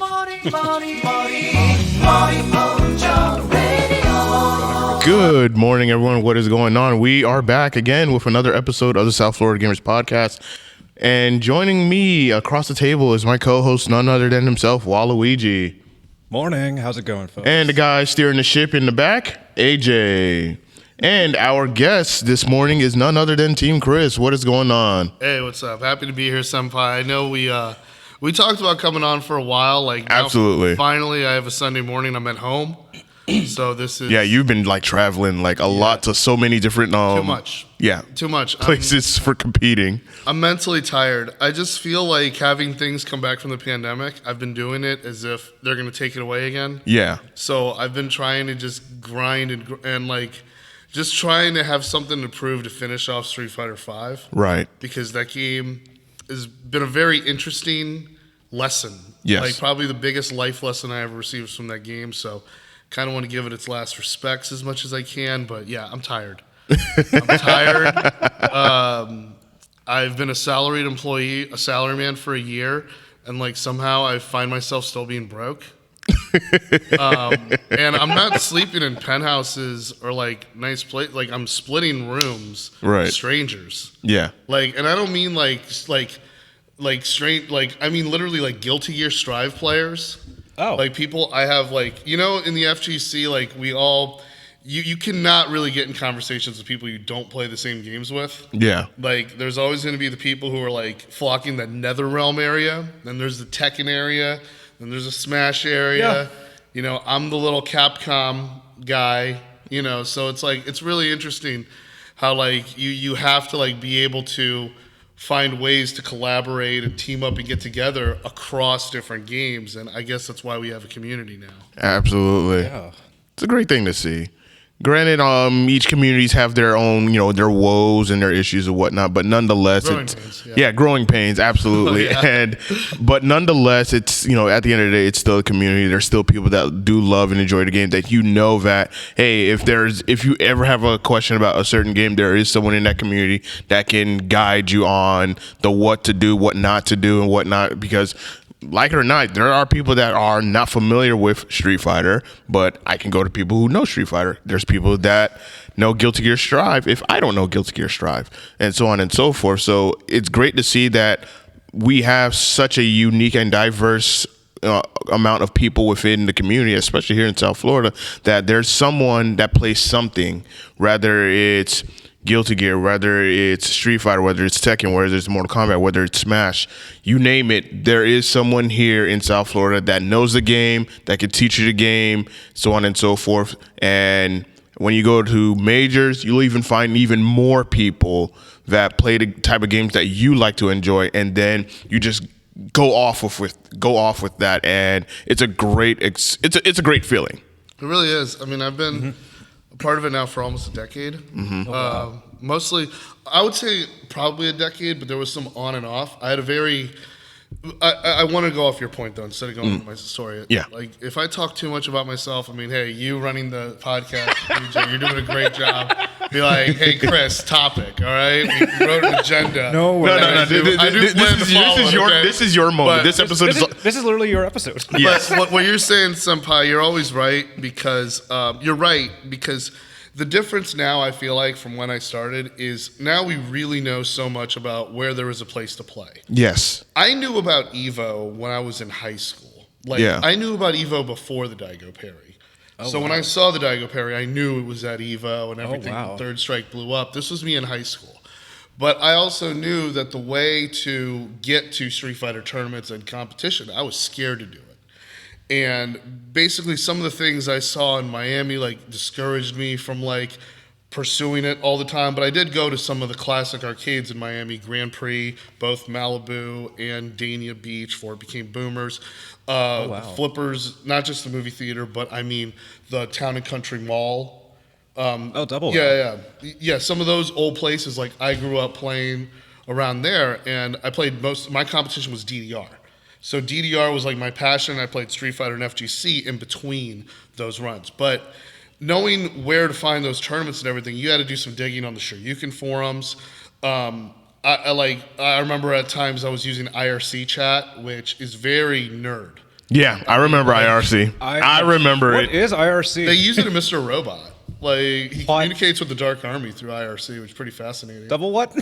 Good morning, everyone. What is going on? We are back again with another episode of the South Florida Gamers Podcast. And joining me across the table is my co-host, none other than himself, Waluigi. Morning. How's it going, folks? And the guy steering the ship in the back, AJ. And our guest this morning is none other than TeamKhris. What is going on? Hey, what's up? Happy to be here, Senpai. I know we talked about coming on for a while. Absolutely. Finally, I have a Sunday morning. I'm at home. So this is... Yeah, you've been traveling a lot to so many different... too much. Yeah. Too much. Places for competing. I'm mentally tired. I just feel like having things come back from the pandemic, I've been doing it as if they're going to take it away again. Yeah. So I've been trying to just grind and just trying to have something to prove to finish off Street Fighter V. Right. Because that game has been a very interesting lesson. Yes. Probably the biggest life lesson I ever received from that game. So kind of want to give it its last respects as much as I can. But yeah, I'm tired. I'm tired. I've been a salaried employee, a salaryman for a year. And somehow I find myself still being broke. And I'm not sleeping in penthouses or nice place. I'm splitting rooms with strangers. Yeah. And I don't mean strange. I mean literally Guilty Gear Strive players. Oh. People I have in the FGC we all you cannot really get in conversations with people you don't play the same games with. Yeah. There's always going to be the people who are flocking the NetherRealm area, then there's the Tekken area. Then there's a Smash area. Yeah. I'm the little Capcom guy, so it's really interesting how you have to be able to find ways to collaborate and team up and get together across different games. And I guess that's why we have a community now. Absolutely. Yeah. It's a great thing to see. Granted, each communities have their own, their woes and their issues and whatnot, but nonetheless, growing pains, absolutely. But nonetheless, it's, at the end of the day, it's still a community. There's still people that do love and enjoy the game that that, hey, if you ever have a question about a certain game, there is someone in that community that can guide you on the what to do, what not to do, and whatnot, because like it or not, there are people that are not familiar with Street Fighter, but I can go to people who know Street Fighter. There's people that know Guilty Gear Strive if I don't know Guilty Gear Strive, and so on and so forth. So it's great to see that we have such a unique and diverse amount of people within the community, especially here in South Florida, that there's someone that plays something, whether it's Guilty Gear, whether it's Street Fighter, whether it's Tekken, whether it's Mortal Kombat, whether it's Smash, you name it, there is someone here in South Florida that knows the game, that can teach you the game, so on and so forth. And when you go to majors, you'll even find even more people that play the type of games that you like to enjoy, and then you just go off with that, and it's a great feeling. It really is. I mean, I've been a part of it now for almost a decade. Mm-hmm. Oh, wow. Mostly, I would say probably a decade, but there was some on and off. I had a very... I want to go off your point, though, instead of going into my story. Yeah. If I talk too much about myself, I mean, hey, you running the podcast, DJ, you're doing a great job. Be like, hey, Chris, topic, all right? We wrote an agenda. No. This is your moment. This episode This is literally your episode. Yes. But what you're saying, Senpai, you're always right, because you're right, because the difference now, I feel like, from when I started is now we really know so much about where there is a place to play. Yes. I knew about EVO when I was in high school. I knew about EVO before the Daigo Parry. When I saw the Daigo Parry, I knew it was at EVO and everything. When Third Strike blew up. This was me in high school. But I also knew that the way to get to Street Fighter tournaments and competition, I was scared to do it. And basically some of the things I saw in Miami discouraged me from pursuing it all the time. But I did go to some of the classic arcades in Miami, Grand Prix, both Malibu and Dania Beach before it became Boomers. Flippers, not just the movie theater, but I mean the Town and Country Mall. Double. Yeah, some of those old places, I grew up playing around there, and I played my competition was DDR. So DDR was my passion. I played Street Fighter and FGC in between those runs. But knowing where to find those tournaments and everything, you had to do some digging on the Shoryuken forums. I remember at times I was using IRC chat, which is very nerd. Yeah, I remember IRC. I remember it. What is IRC? They use it in Mr. Robot. Like, he communicates with the Dark Army through IRC, which is pretty fascinating. Double what?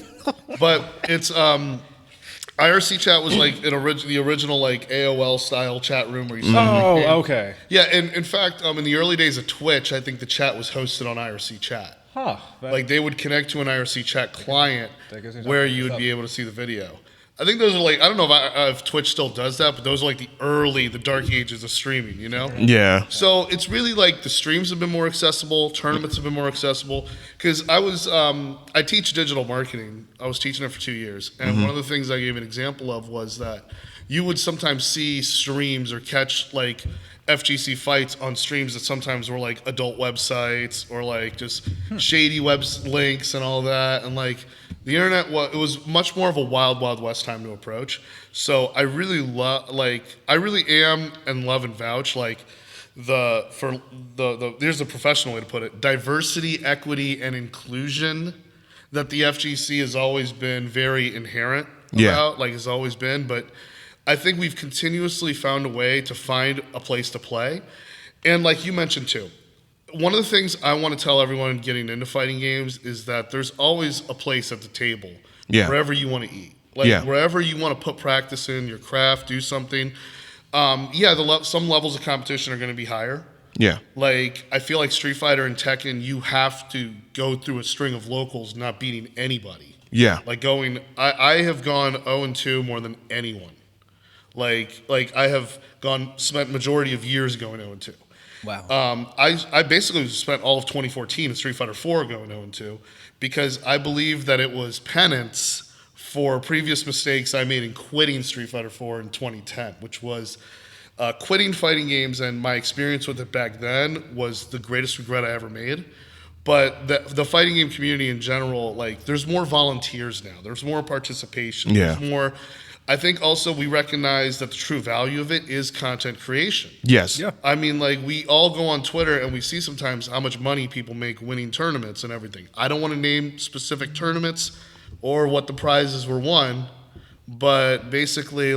But it's IRC chat was like the original like AOL style chat room where you. Okay. Yeah, and in fact, in the early days of Twitch, I think the chat was hosted on IRC chat. Huh. Like they would connect to an IRC chat client where you would be able to see the video. I think those are like, I don't know if Twitch still does that, but those are like the dark ages of streaming, you know? Yeah. So it's really like the streams have been more accessible, tournaments have been more accessible. Because I teach digital marketing. I was teaching it for 2 years. And one of the things I gave an example of was that you would sometimes see streams or catch like FGC fights on streams that sometimes were like adult websites or like just shady web links and all that. And like, the internet it was much more of a wild west time to approach. So I really am and love and vouch like there's a professional way to put it, diversity, equity, and inclusion that the FGC has always been very inherent about, like has always been. But I think we've continuously found a way to find a place to play. And like you mentioned too, one of the things I want to tell everyone getting into fighting games is that there's always a place at the table wherever you want to eat. Like wherever you want to put practice in your craft, do something. Some levels of competition are going to be higher. Yeah. Like I feel like Street Fighter and Tekken, you have to go through a string of locals not beating anybody. Yeah. Like I have gone 0-2 more than anyone. Like I have spent majority of years going 0-2. Wow. I basically spent all of 2014 in Street Fighter 4 going 0-2 because I believe that it was penance for previous mistakes I made in quitting Street Fighter 4 in 2010, which was quitting fighting games, and my experience with it back then was the greatest regret I ever made. But the fighting game community in general, like there's more volunteers now. There's more participation. Yeah. There's more. I think also we recognize that the true value of it is content creation. Yes. Yeah. I mean, like we all go on Twitter and we see sometimes how much money people make winning tournaments and everything. I don't want to name specific tournaments or what the prizes were won, but basically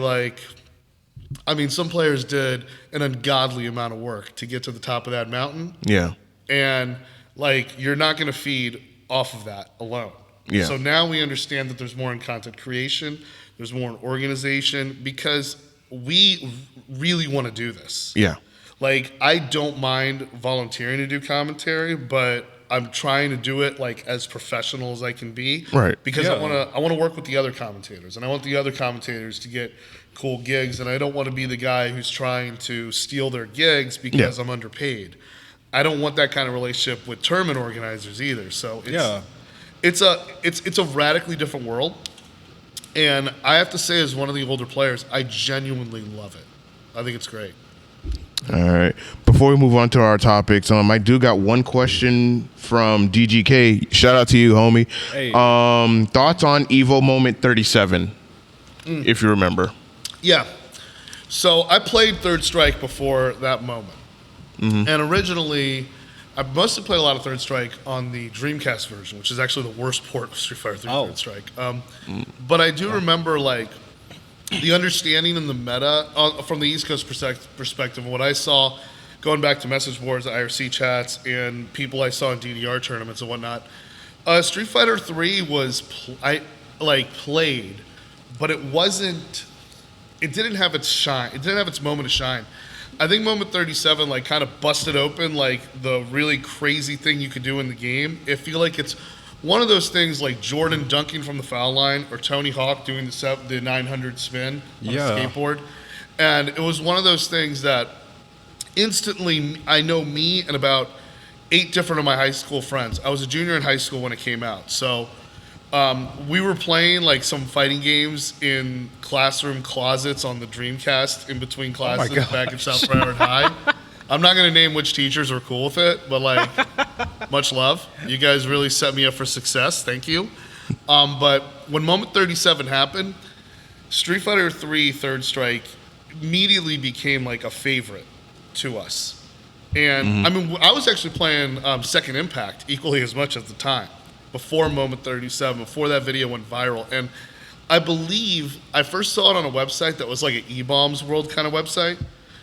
some players did an ungodly amount of work to get to the top of that mountain. Yeah. And like you're not going to feed off of that alone. Yeah. So now we understand that there's more in content creation. There's more in organization because we really want to do this. Yeah. Like, I don't mind volunteering to do commentary, but I'm trying to do it like as professional as I can be. Right. Because I want to work with the other commentators, and I want the other commentators to get cool gigs, and I don't want to be the guy who's trying to steal their gigs because I'm underpaid. I don't want that kind of relationship with tournament organizers either. So it's a radically different world. And I have to say, as one of the older players, I genuinely love it. I think it's great. All right. Before we move on to our topics, I do got one question from DGK. Shout out to you, homie. Hey. Thoughts on Evo Moment 37, if you remember. Yeah. So I played Third Strike before that moment. Mm-hmm. And originally, I mostly played a lot of Third Strike on the Dreamcast version, which is actually the worst port of Street Fighter 3 Third Strike. But I do remember like the understanding in the meta from the East Coast perspective, what I saw going back to message boards, IRC chats, and people I saw in DDR tournaments and whatnot. Street Fighter 3 was played, but it didn't have its shine. It didn't have its moment of shine. I think Moment 37 like kind of busted open like the really crazy thing you could do in the game. I feel like it's one of those things like Jordan dunking from the foul line or Tony Hawk doing the 900 spin on a skateboard. And it was one of those things that instantly, I know me and about 8 different of my high school friends. I was a junior in high school when it came out. So we were playing like some fighting games in classroom closets on the Dreamcast in between classes back in South Broward High. I'm not going to name which teachers were cool with it, but like, much love. You guys really set me up for success. Thank you. But when Moment 37 happened, Street Fighter 3 Third Strike immediately became like a favorite to us. And I mean, I was actually playing Second Impact equally as much at the time. Before Moment 37, before that video went viral. And I believe I first saw it on a website that was like an E-Bombs World kind of website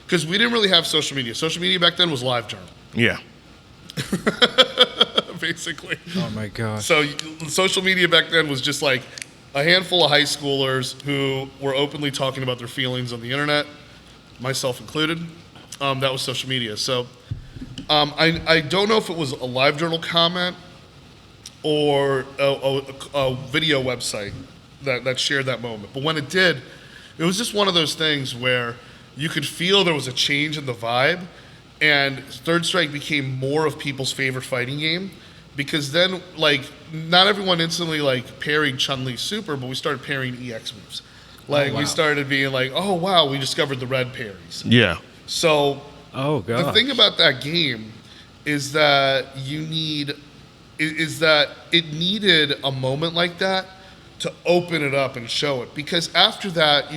because we didn't really have social media. Social media back then was LiveJournal. Yeah. Basically. Oh my gosh. So social media back then was just like a handful of high schoolers who were openly talking about their feelings on the internet, myself included. That was social media. So I don't know if it was a LiveJournal comment or a video website that shared that moment. But when it did, it was just one of those things where you could feel there was a change in the vibe, and Third Strike became more of people's favorite fighting game, because then, like, not everyone instantly, like, parried Chun-Li's super, but we started parrying EX moves. Like, we started being like, oh, wow, we discovered the red parries. Yeah. So oh god, the thing about that game is that it needed a moment like that to open it up and show it, because after that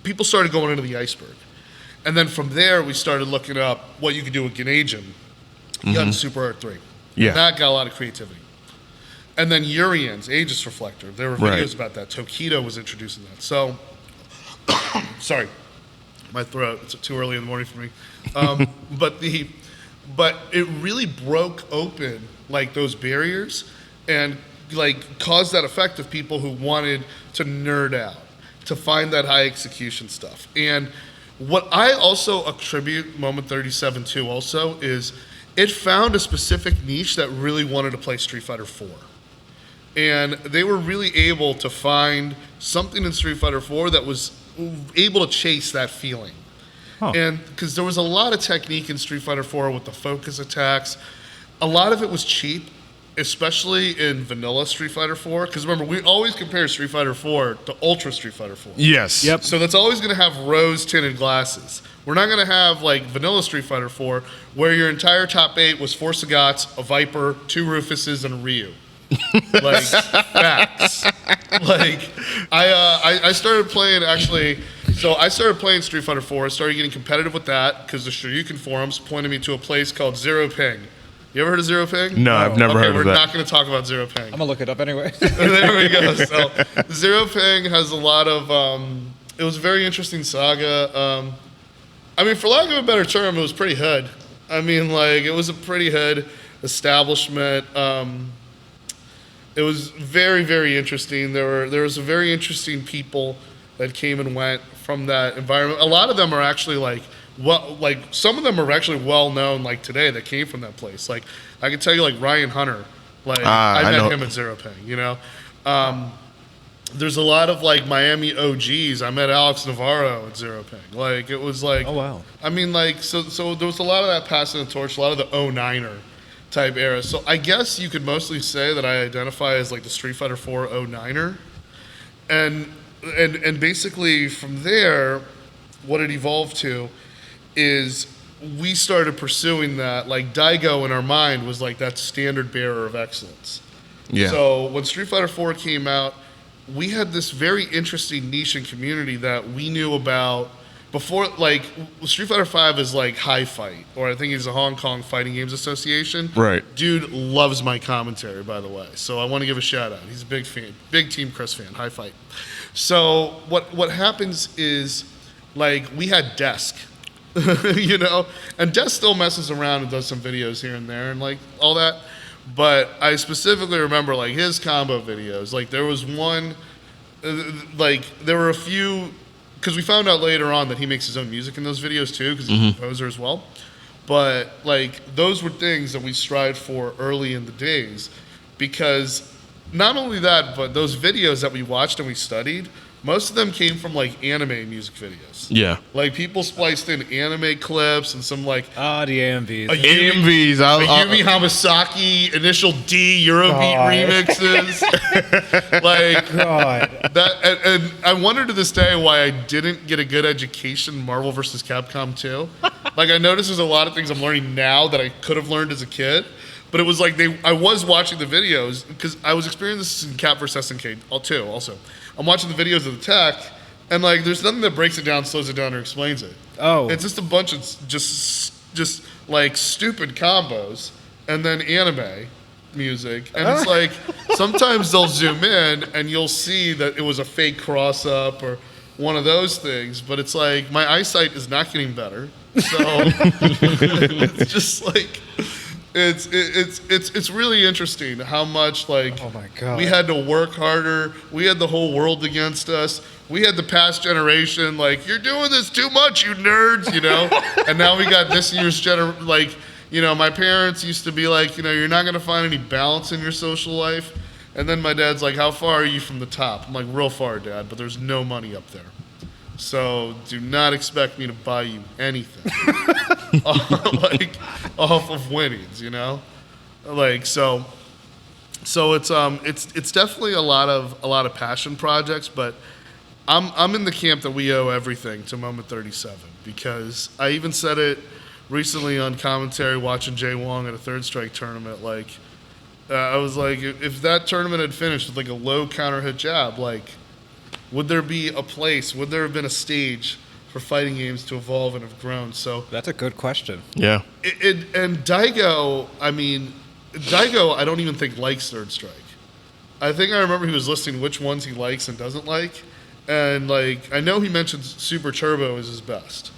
people started going into the iceberg, and then from there we started looking up what you could do with Ganajin. You got Super Art 3. Yeah, that got a lot of creativity. And then Urian's Aegis Reflector, there were videos about that. Tokido was introducing that. So sorry, my throat, it's too early in the morning for me. But it really broke open, like, those barriers, and, like, caused that effect of people who wanted to nerd out, to find that high execution stuff. And what I also attribute Moment 37 to also is it found a specific niche that really wanted to play Street Fighter 4. And they were really able to find something in Street Fighter 4 that was able to chase that feeling. Huh. And because there was a lot of technique in Street Fighter 4 with the focus attacks, a lot of it was cheap, especially in vanilla Street Fighter 4. Because remember, we always compare Street Fighter 4 to Ultra Street Fighter 4. Yes. Yep. So that's always going to have rose-tinted glasses. We're not going to have, like, vanilla Street Fighter 4, where your entire top 8 was 4 Sagats, a Viper, 2 Rufuses, and a Ryu. Like, facts. Like, I started playing, actually. So I started playing Street Fighter 4. I started getting competitive with that because the Shoryuken forums pointed me to a place called Zero Ping. You ever heard of Zero Ping? No, I've never heard of that. We're not going to talk about Zero Ping. I'm gonna look it up anyway. There we go. So Zero Ping has a lot of. It was a very interesting saga. I mean, for lack of a better term, it was pretty hood. I mean, like, it was a pretty hood establishment. It was very, very interesting. There was some very interesting people that came and went from that environment. A lot of them are actually some of them are actually well known, like, today, that came from that place. Like, I can tell you, like, Ryan Hunter. Like, I met him at Zero Ping, you know? There's a lot of, like, Miami OGs. I met Alex Navarro at Zero Ping. Like, it was like, oh wow. I mean, like, so there was a lot of that passing the torch, a lot of the 09er type era. So I guess you could mostly say that I identify as, like, the Street Fighter 4 09er. And basically from there, what it evolved to is we started pursuing that. Like, Daigo in our mind was like that standard bearer of excellence. Yeah. So when Street Fighter 4 came out, we had this very interesting niche and community that we knew about before. Like, Street Fighter 5 is like Hi Fight, or I think it's the Hong Kong Fighting Games Association. Right. Dude loves my commentary, by the way. So I want to give a shout out. He's a big fan, big TeamKhris fan. Hi Fight. So what happens is, like, we had Desk, you know, and Desk still messes around and does some videos here and there and, like, all that. But I specifically remember, like, his combo videos. Like, there was one, like, there were a few, because we found out later on that he makes his own music in those videos too, because he's a composer as well. But, like, those were things that we strived for early in the days, because not only that, but those videos that we watched and we studied, most of them came from, like, anime music videos. Yeah. Like, people spliced in anime clips and some, like... the AMVs. AMVs. Yumi Hamasaki, Initial D, Eurobeat remixes. Like... God. That, and I wonder to this day why I didn't get a good education in Marvel vs. Capcom 2. Like, I noticed there's a lot of things I'm learning now that I could have learned as a kid. But it was like I was watching the videos, because I was experiencing this in Cap vs. SNK too, also. I'm watching the videos of the tech, and, like, there's nothing that breaks it down, slows it down, or explains it. Oh. It's just a bunch of just like, stupid combos, and then anime music. And it's like, sometimes they'll zoom in, and you'll see that it was a fake cross-up, or one of those things. But it's like my eyesight is not getting better, so it's just like it's really interesting how much like oh my God. we had to work harder. We had the whole world against us. We had the past generation like, you're doing this too much, you nerds, you know. And now we got this year's like, you know, my parents used to be like, you know, you're not gonna find any balance in your social life. And then my dad's like, how far are you from the top? I'm like, real far, Dad, but there's no money up there. So do not expect me to buy you anything, like off of winnings, you know, like so it's definitely a lot of passion projects, but I'm in the camp that we owe everything to Moment 37 because I even said it recently on commentary watching Jay Wong at a Third Strike tournament. Like I was like, if that tournament had finished with like a low counter hit jab, like. Would there be a place? Would there have been a stage for fighting games to evolve and have grown? So that's a good question. Yeah. And Daigo, I don't even think likes Third Strike. I think I remember he was listing which ones he likes and doesn't like, and like I know he mentioned Super Turbo is his best,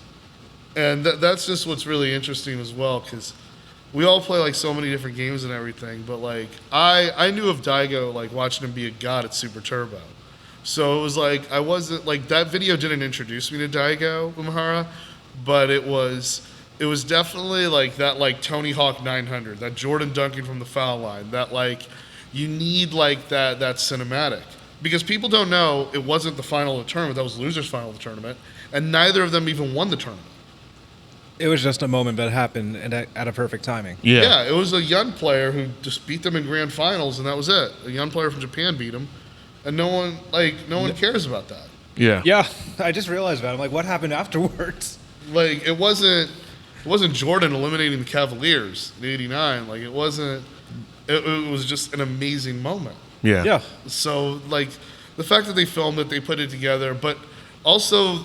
and that's just what's really interesting as well because we all play like so many different games and everything. But like I knew of Daigo like watching him be a god at Super Turbo. So it was like I wasn't like that video didn't introduce me to Daigo Umehara, but it was definitely like that like Tony Hawk 900, that Jordan dunking from the foul line, that like you need like that cinematic because people don't know it wasn't the final of the tournament, that was loser's final of the tournament, and neither of them even won the tournament. It was just a moment that happened at a perfect timing. Yeah, it was a young player who just beat them in grand finals, and that was it. A young player from Japan beat him. And no one cares about that. Yeah. Yeah, I just realized that. I'm like, what happened afterwards? Like it wasn't Jordan eliminating the Cavaliers in '89. Like it wasn't. It was just an amazing moment. Yeah. Yeah. So like the fact that they filmed it, they put it together, but also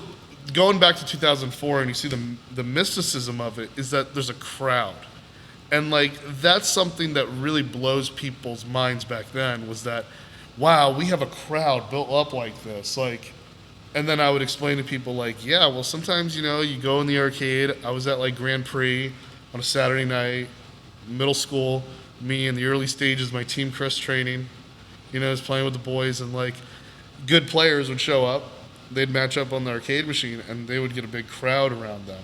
going back to 2004 and you see the mysticism of it is that there's a crowd. And like that's something that really blows people's minds back then was that wow, we have a crowd built up like this. Like, and then I would explain to people like, yeah, well, sometimes, you know, you go in the arcade. I was at like Grand Prix on a Saturday night, middle school, me in the early stages, my TeamKhris training, you know, I was playing with the boys and like good players would show up. They'd match up on the arcade machine and they would get a big crowd around them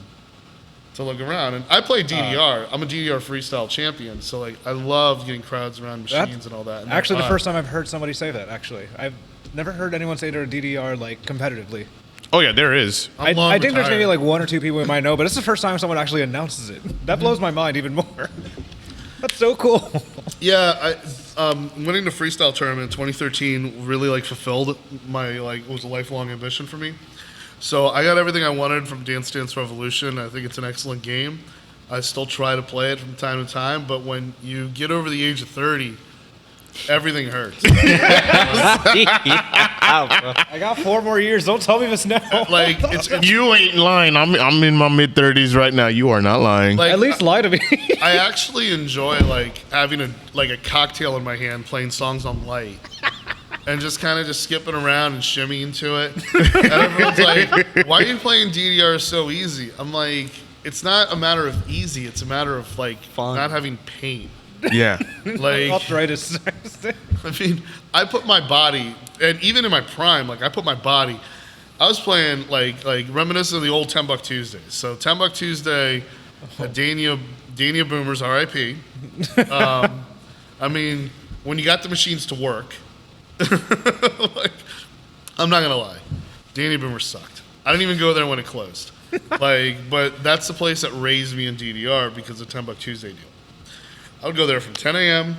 to look around. And I play DDR. I'm a DDR freestyle champion, so like I love getting crowds around machines and all that. And actually, the first time I've heard somebody say that. Actually, I've never heard anyone say they're a DDR like competitively. Oh yeah, there is. I think there's maybe like one or two people we might know, but it's the first time someone actually announces it. That blows my mind even more. That's so cool. Yeah, winning the freestyle tournament in 2013 really like fulfilled my like it was a lifelong ambition for me. So I got everything I wanted from Dance Dance Revolution. I think it's an excellent game. I still try to play it from time to time, but when you get over the age of 30, everything hurts. I got 4 more years. Don't tell me this now. Like you ain't lying. I'm in my mid-30s right now. You are not lying. Like, at least lie to me. I actually enjoy like having a cocktail in my hand, playing songs on light. And just kind of just skipping around and shimmying to it. And everyone's like, why are you playing DDR so easy? I'm like, it's not a matter of easy. It's a matter of like fun. Not having pain. Yeah. Like arthritis. I mean, I put my body, and even in my prime, like I put my body, I was playing like reminiscent of the old 10 Buck Tuesdays. So 10 Buck Tuesday, Dania Boomers, RIP. I mean, when you got the machines to work, like, I'm not gonna lie, Danny Boomer sucked. I didn't even go there when it closed. But that's the place that raised me in DDR because of 10 Buck Tuesday deal. I would go there from 10 a.m.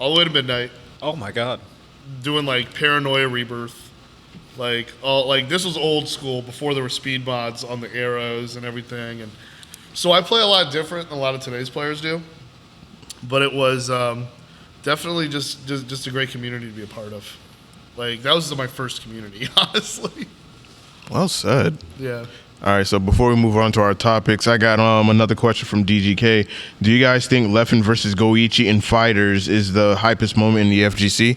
all the way to midnight. Oh my god. Doing like Paranoia Rebirth, like this was old school before there were speed mods on the arrows and everything, and so I play a lot different than a lot of today's players do. But it was definitely just a great community to be a part of. Like that was my first community, honestly. Well said. Yeah. All right, so before we move on to our topics, I got another question from DGK. Do you guys think Leffen versus Goichi in Fighters is the hypest moment in the FGC?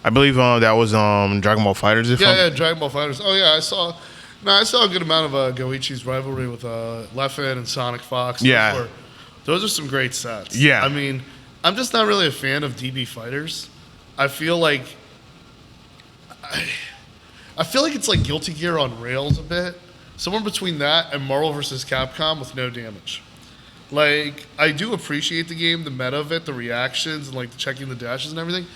I believe that was Dragon Ball FighterZ. Yeah, Dragon Ball FighterZ. Oh yeah, I saw a good amount of Goichi's rivalry with Leffen and Sonic Fox. Those are some great sets. Yeah. I mean, I'm just not really a fan of DB fighters. I feel like it's like Guilty Gear on rails a bit. Somewhere between that and Marvel vs. Capcom with no damage. Like, I do appreciate the game, the meta of it, the reactions, and like checking the dashes and everything.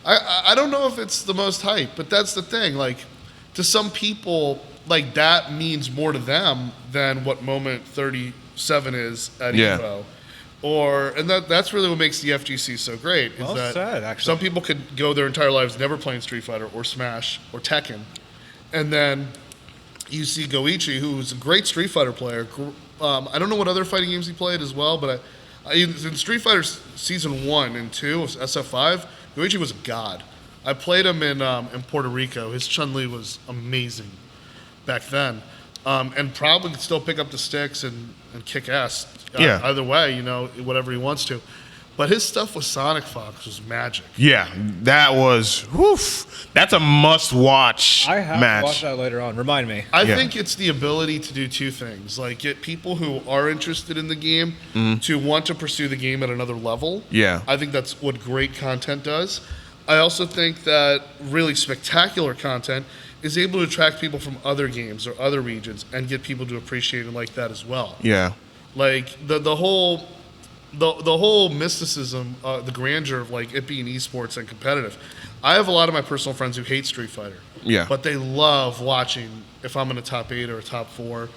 I don't know if it's the most hype, but that's the thing. Like, to some people, like, that means more to them than what Moment 37 is at EVO. And that's really what makes the FGC so great. Is that said, actually. Some people could go their entire lives never playing Street Fighter or Smash or Tekken. And then you see Goichi, who's a great Street Fighter player. I don't know what other fighting games he played as well, but in Street Fighter Season 1 and 2 of SF5, Goichi was a god. I played him in Puerto Rico. His Chun-Li was amazing back then. And probably could still pick up the sticks and kick ass. Either way, whatever he wants to. But his stuff with Sonic Fox was magic. Yeah, that was, that's a must-watch match. I have to watch that later on. Remind me. I think it's the ability to do two things. Like, get people who are interested in the game to want to pursue the game at another level. Yeah. I think that's what great content does. I also think that really spectacular content is able to attract people from other games or other regions and get people to appreciate it like that as well. Yeah. Like, the whole mysticism, the grandeur of like it being esports and competitive. I have a lot of my personal friends who hate Street Fighter. Yeah. But they love watching if I'm in a top 8 or a top 4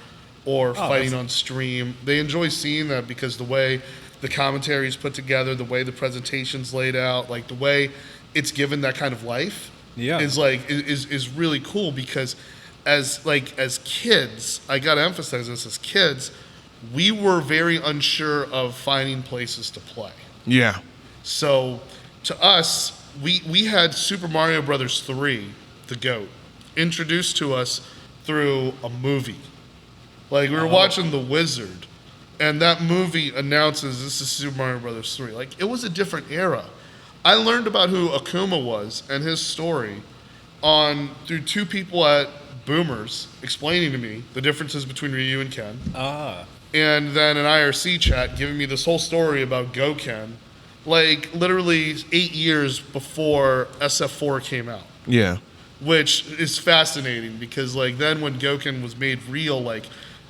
or fighting on stream. They enjoy seeing that because the way the commentary is put together, the way the presentation's laid out, like the way it's given that kind of life is really cool because as kids, I gotta emphasize this, as kids, we were very unsure of finding places to play. Yeah. So to us, we had Super Mario Brothers 3, the GOAT, introduced to us through a movie. Like, we were watching The Wizard, and that movie announces this is Super Mario Brothers 3. Like, it was a different era. I learned about who Akuma was and his story through two people at Boomers explaining to me the differences between Ryu and Ken. And then an IRC chat giving me this whole story about Goken, like literally 8 years before SF4 came out. Yeah. Which is fascinating because like then when Goken was made real, like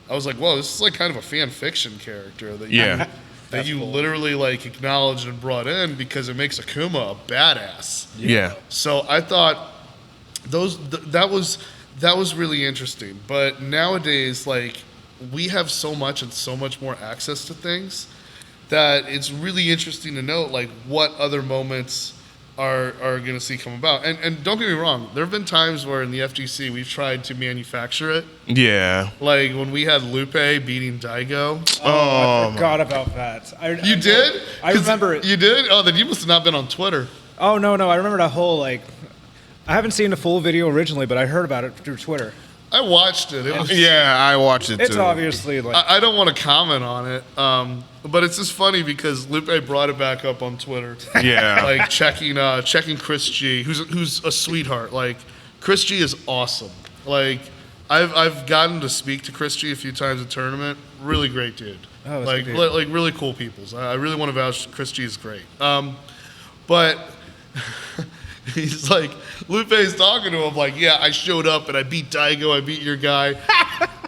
I was like, whoa, this is like kind of a fan fiction character that you literally like acknowledged and brought in because it makes Akuma a badass. Yeah. So I thought that was really interesting. But nowadays, like, we have so much and so much more access to things that it's really interesting to note, like, what other moments are going to see come about. And don't get me wrong, there have been times where in the FGC we've tried to manufacture it. Yeah. Like when we had Lupe beating Daigo. I forgot about that. You did? I remember it. You did? Oh, then you must have not been on Twitter. Oh, no. I remember that whole, like, I haven't seen the full video originally, but I heard about it through Twitter. I watched it. I watched it too. It's obviously like... I don't want to comment on it, but it's just funny because Lupe brought it back up on Twitter. Yeah. Like checking Chris G, who's a sweetheart. Like, Chris G is awesome. Like, I've gotten to speak to Chris G a few times at tournament. Really great dude. Oh, like really cool peoples. I really want to vouch. Chris G is great. But he's like, Lupe's talking to him like, yeah, I showed up and I beat Daigo, I beat your guy.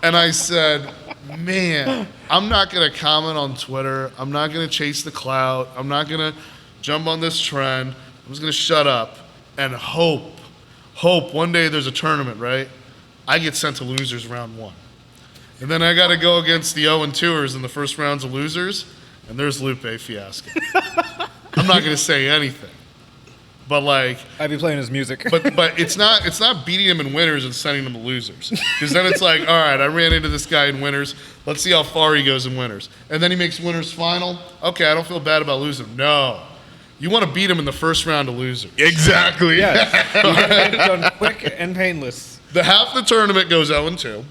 And I said, man, I'm not going to comment on Twitter. I'm not going to chase the clout. I'm not going to jump on this trend. I'm just going to shut up and hope one day there's a tournament, right? I get sent to losers round 1. And then I got to go against the 0-2ers in the first rounds of losers, and there's Lupe Fiasco. I'm not going to say anything. But like, I'd be playing his music. but it's not beating him in winners and sending him to losers. Because then it's like, all right, I ran into this guy in winners. Let's see how far he goes in winners. And then he makes winners final. Okay, I don't feel bad about losing. No. You want to beat him in the first round of losers. Exactly. Yes. You get it done quick and painless. The half the tournament goes 0-2.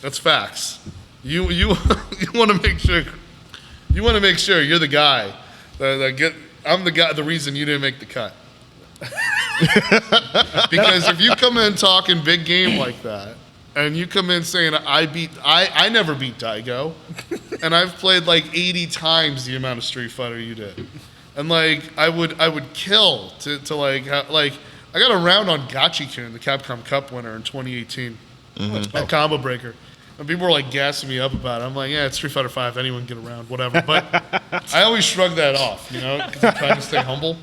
That's facts. You want to make sure you're the guy that I'm the reason you didn't make the cut. Because if you come in talking big game like that, and you come in saying I never beat Daigo, and I've played like 80 times the amount of Street Fighter you did, and like I would kill to like I got a round on Gachi-kun, the Capcom Cup winner in 2018, at Combo Breaker. And people were like gassing me up about it. I'm like, yeah, it's Street Fighter 5. Anyone can get around, whatever. But I always shrug that off, because I'm trying to stay humble.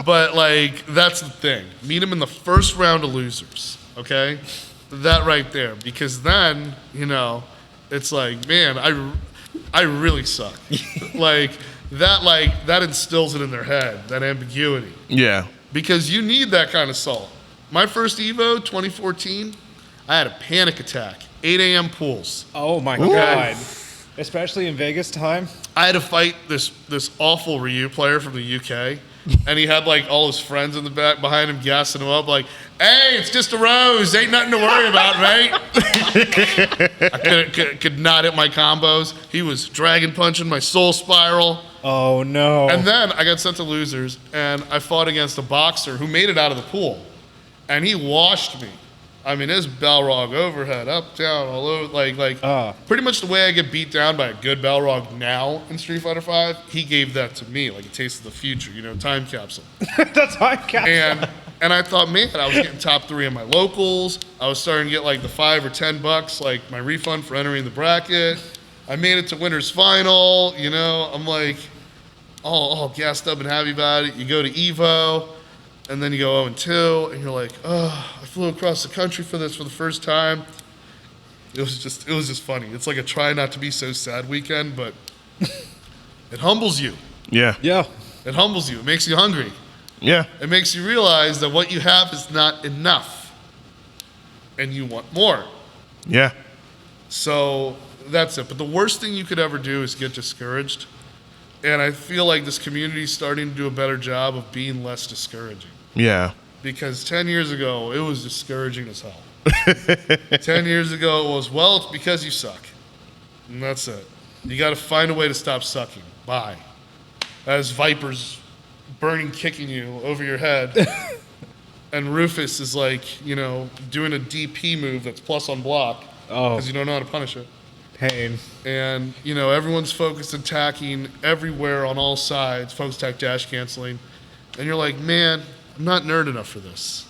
But like, that's the thing. Meet him in the first round of losers, okay? That right there, because then it's like, man, I really suck. that instills it in their head, that ambiguity. Yeah. Because you need that kind of salt. My first Evo, 2014, I had a panic attack. 8 a.m. pools. Oh my God. Especially in Vegas time. I had to fight this awful Ryu player from the UK, and he had like all his friends in the back behind him gassing him up like, hey, it's just a rose, ain't nothing to worry about, mate. I could not hit my combos. He was dragon punching my soul spiral. Oh no. And then I got sent to losers, and I fought against a boxer who made it out of the pool, and he washed me. I mean, his Balrog overhead, up, down, all over, pretty much the way I get beat down by a good Balrog now in Street Fighter V, he gave that to me, like a taste of the future, time capsule. The time capsule. And I thought, man, I was getting top 3 in my locals. I was starting to get like the $5 or $10, like my refund for entering the bracket. I made it to winner's final, I'm like all gassed up and happy about it. You go to Evo, and then you go 0-2, and you're like, oh, I flew across the country for this for the first time. It was just funny. It's like a try not to be so sad weekend, but it humbles you. Yeah. Yeah. It humbles you. It makes you hungry. Yeah. It makes you realize that what you have is not enough, and you want more. Yeah. So that's it. But the worst thing you could ever do is get discouraged. And I feel like this community is starting to do a better job of being less discouraging. Yeah. Because 10 years ago, it was discouraging as hell. 10 years ago, it was, well, it's because you suck. And that's it. You got to find a way to stop sucking. Bye. As Viper's burning, kicking you over your head. And Rufus is like, doing a DP move that's plus on block. Oh. Because you don't know how to punish it. Pain. And, everyone's focused attacking everywhere on all sides, focus attack, dash canceling. And you're like, man, I'm not nerd enough for this.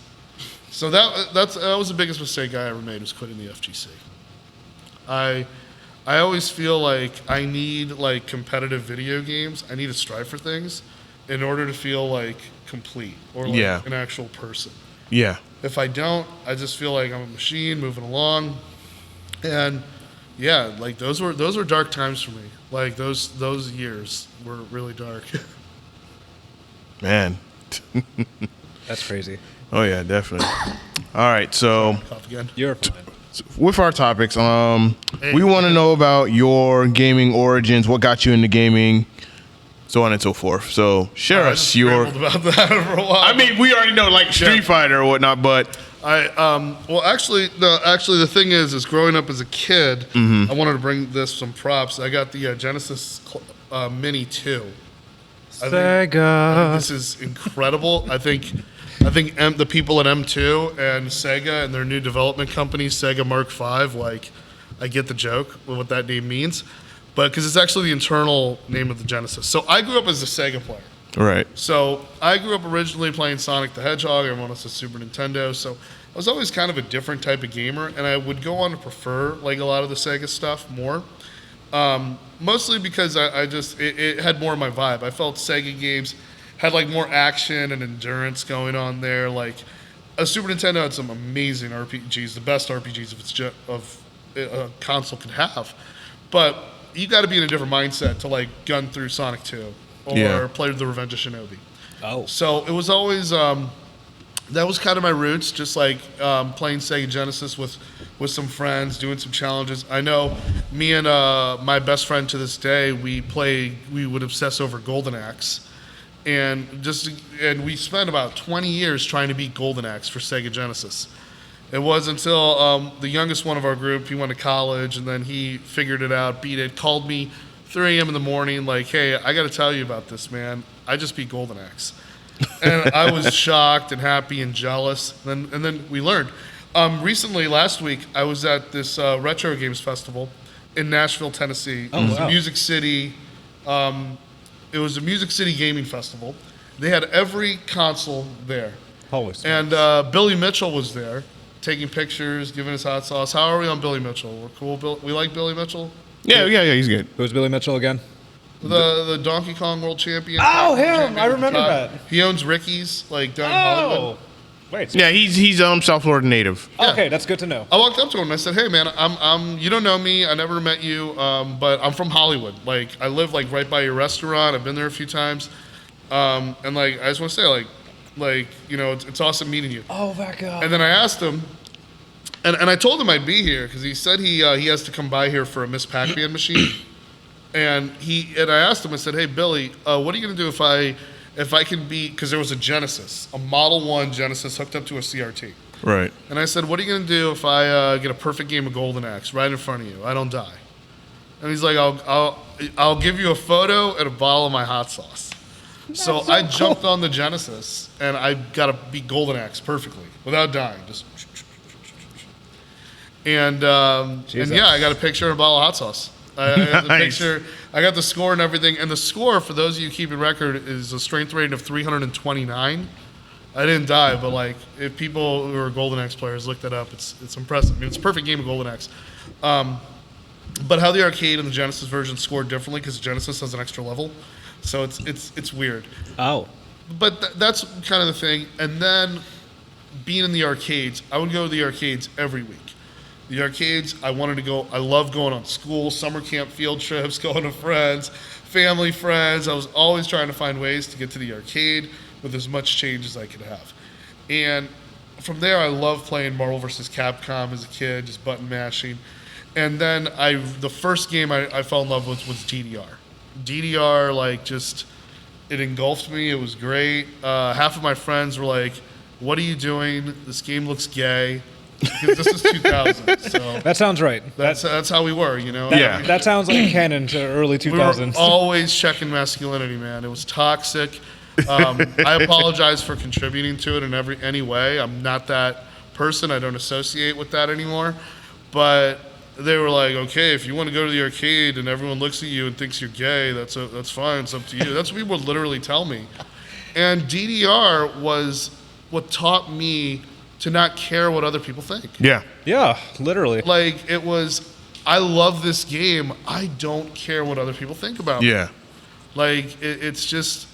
So that was the biggest mistake I ever made, was quitting the FGC. I always feel like I need like competitive video games. I need to strive for things in order to feel like complete or like an actual person. Yeah. If I don't, I just feel like I'm a machine moving along. And yeah, like those were dark times for me. Like those years were really dark. Man. That's crazy. Oh yeah, definitely. All right, so You're fine. With our topics, we want to know about your gaming origins, what got you into gaming, so on and so forth. So share us your. About that for a while. I mean, we already know like Street Fighter or whatnot, but actually the thing is growing up as a kid, I wanted to bring some props. I got the Genesis Mini 2. I think this is incredible. I think the people at M2 and Sega and their new development company, Sega Mark V, like, I get the joke with what that name means, but because it's actually the internal name of the Genesis. So I grew up as a Sega player. Right. So I grew up originally playing Sonic the Hedgehog. Everyone else was Super Nintendo. So I was always kind of a different type of gamer, and I would go on to prefer like a lot of the Sega stuff more. Mostly because it had more of my vibe. I felt Sega games had like more action and endurance going on there. Like a Super Nintendo had some amazing RPGs, the best RPGs of a console could have. But you got to be in a different mindset to like gun through Sonic 2 or play The Revenge of Shinobi. Oh. So it was always that was kind of my roots, just like playing Sega Genesis with some friends, doing some challenges. I know me and my best friend to this day, we would obsess over Golden Axe. And we spent about 20 years trying to beat Golden Axe for Sega Genesis. It was until the youngest one of our group, he went to college, and then he figured it out, beat it, called me 3 a.m. in the morning, like, hey, I got to tell you about this, man. I just beat Golden Axe. And I was shocked and happy and jealous. And then we learned. Recently, last week, I was at this Retro Games Festival in Nashville, Tennessee. Oh, it was wow. a Music City. It was a Music City gaming festival. They had every console there. Holy smokes. And Billy Mitchell was there, taking pictures, giving us hot sauce. How are we on Billy Mitchell? We're cool. We like Billy Mitchell. Yeah, he's good. Who's Billy Mitchell again? The Donkey Kong World Champion. Oh, him! Champion I remember that. He owns Ricky's, like down in Hollywood. Oh, wait. Yeah, he's South Florida native. Yeah. Okay, that's good to know. I walked up to him and I said, "Hey, man, I'm you don't know me. I never met you, but I'm from Hollywood. Like, I live like right by your restaurant. I've been there a few times, and like, I just want to say, like you know, it's awesome meeting you." Oh my God. And then I asked him, and I told him I'd be here because he said he has to come by here for a Miss Pac-Man machine. And I asked him, I said, "Hey, Billy, what are you gonna do if I can be?" Because there was a Genesis, a Model 1 Genesis hooked up to a CRT. Right. And I said, "What are you gonna do if I get a perfect game of Golden Axe right in front of you? I don't die." And he's like, "I'll give you a photo and a bottle of my hot sauce." So I jumped on the Genesis and I got to beat Golden Axe perfectly without dying. Just and yeah, I got a picture and a bottle of hot sauce. I got the picture. I got the score and everything. And the score, for those of you keeping record, is a strength rating of 329. I didn't die, but like if people who are Golden Axe players look that up, it's impressive. I mean, it's a perfect game of Golden Axe. But how the arcade and the Genesis version scored differently because Genesis has an extra level, so it's weird. Oh. But that's kind of the thing. And then being in the arcades, I would go to the arcades every week. The arcades, I wanted to go. I love going on school, summer camp, field trips, going to friends, family friends. I was always trying to find ways to get to the arcade with as much change as I could have. And from there, I loved playing Marvel vs. Capcom as a kid, just button mashing. And then the first game I fell in love with was DDR. DDR, like, just, it engulfed me. It was great. Half of my friends were like, "What are you doing? This game looks gay." Because this is 2000, so That sounds right. that's how we were, you know. Yeah. That sounds like canon to early 2000s. We were always checking masculinity, man. It was toxic. I apologize for contributing to it in any way. I'm not that person. I don't associate with that anymore. But they were like, "Okay, if you want to go to the arcade and everyone looks at you and thinks you're gay, that's fine. It's up to you." That's what people would literally tell me. And DDR was what taught me to not care what other people think. Yeah. Yeah, literally. Like, it was, I love this game. I don't care what other people think about me. Yeah. Like, it's just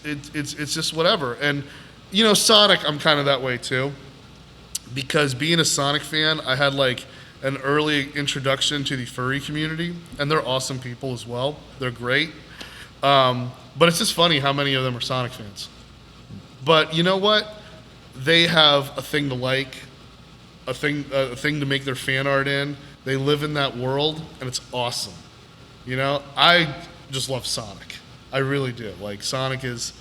whatever. And, you know, Sonic, I'm kind of that way too. Because being a Sonic fan, I had like an early introduction to the furry community. And they're awesome people as well. They're great. But it's just funny how many of them are Sonic fans. But you know what? They have a thing to like, a thing to make their fan art in. They live in that world, and it's awesome. You know, I just love Sonic. I really do. Like, Sonic is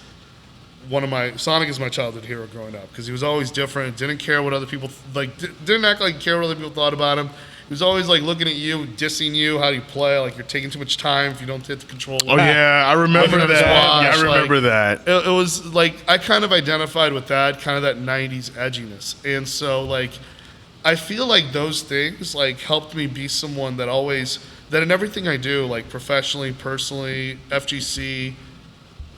my childhood hero growing up because he was always different. Didn't care what other people didn't act like he cared what other people thought about him. He was always like looking at you, dissing you, how do you play? Like, you're taking too much time if you don't hit the controller. Oh yeah, I remember that. Watch. Yeah, I remember that. It was like I kind of identified with that, kind of that '90s edginess, and so like I feel like those things like helped me be someone that in everything I do, like professionally, personally, FGC,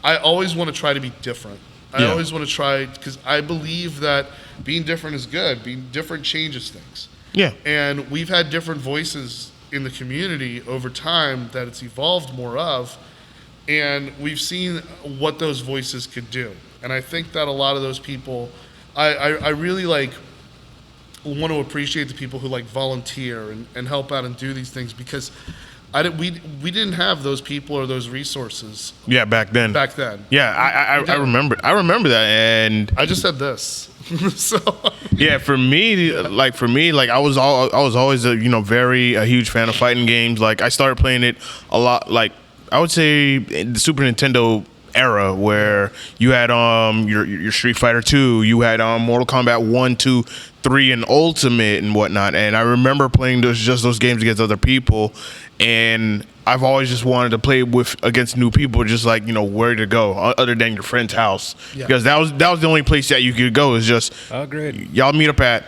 I always want to try to be different. I always want to try because I believe that being different is good. Being different changes things. Yeah. And we've had different voices in the community over time that it's evolved more of, and we've seen what those voices could do. And I think that a lot of those people, I really like want to appreciate the people who like volunteer and help out and do these things because we didn't have those people or those resources. Yeah, back then. Yeah, I remember that, and I just said this. So yeah, for me, I was always a very huge fan of fighting games. Like, I started playing it a lot. Like, I would say in the Super Nintendo era where you had your Street Fighter 2, you had Mortal Kombat 1, 2, 3, and Ultimate and whatnot. And I remember playing those games against other people, and I've always just wanted to play against new people, just like, where to go other than your friend's house. Yeah. Because that was the only place that you could go, is just y'all meet up at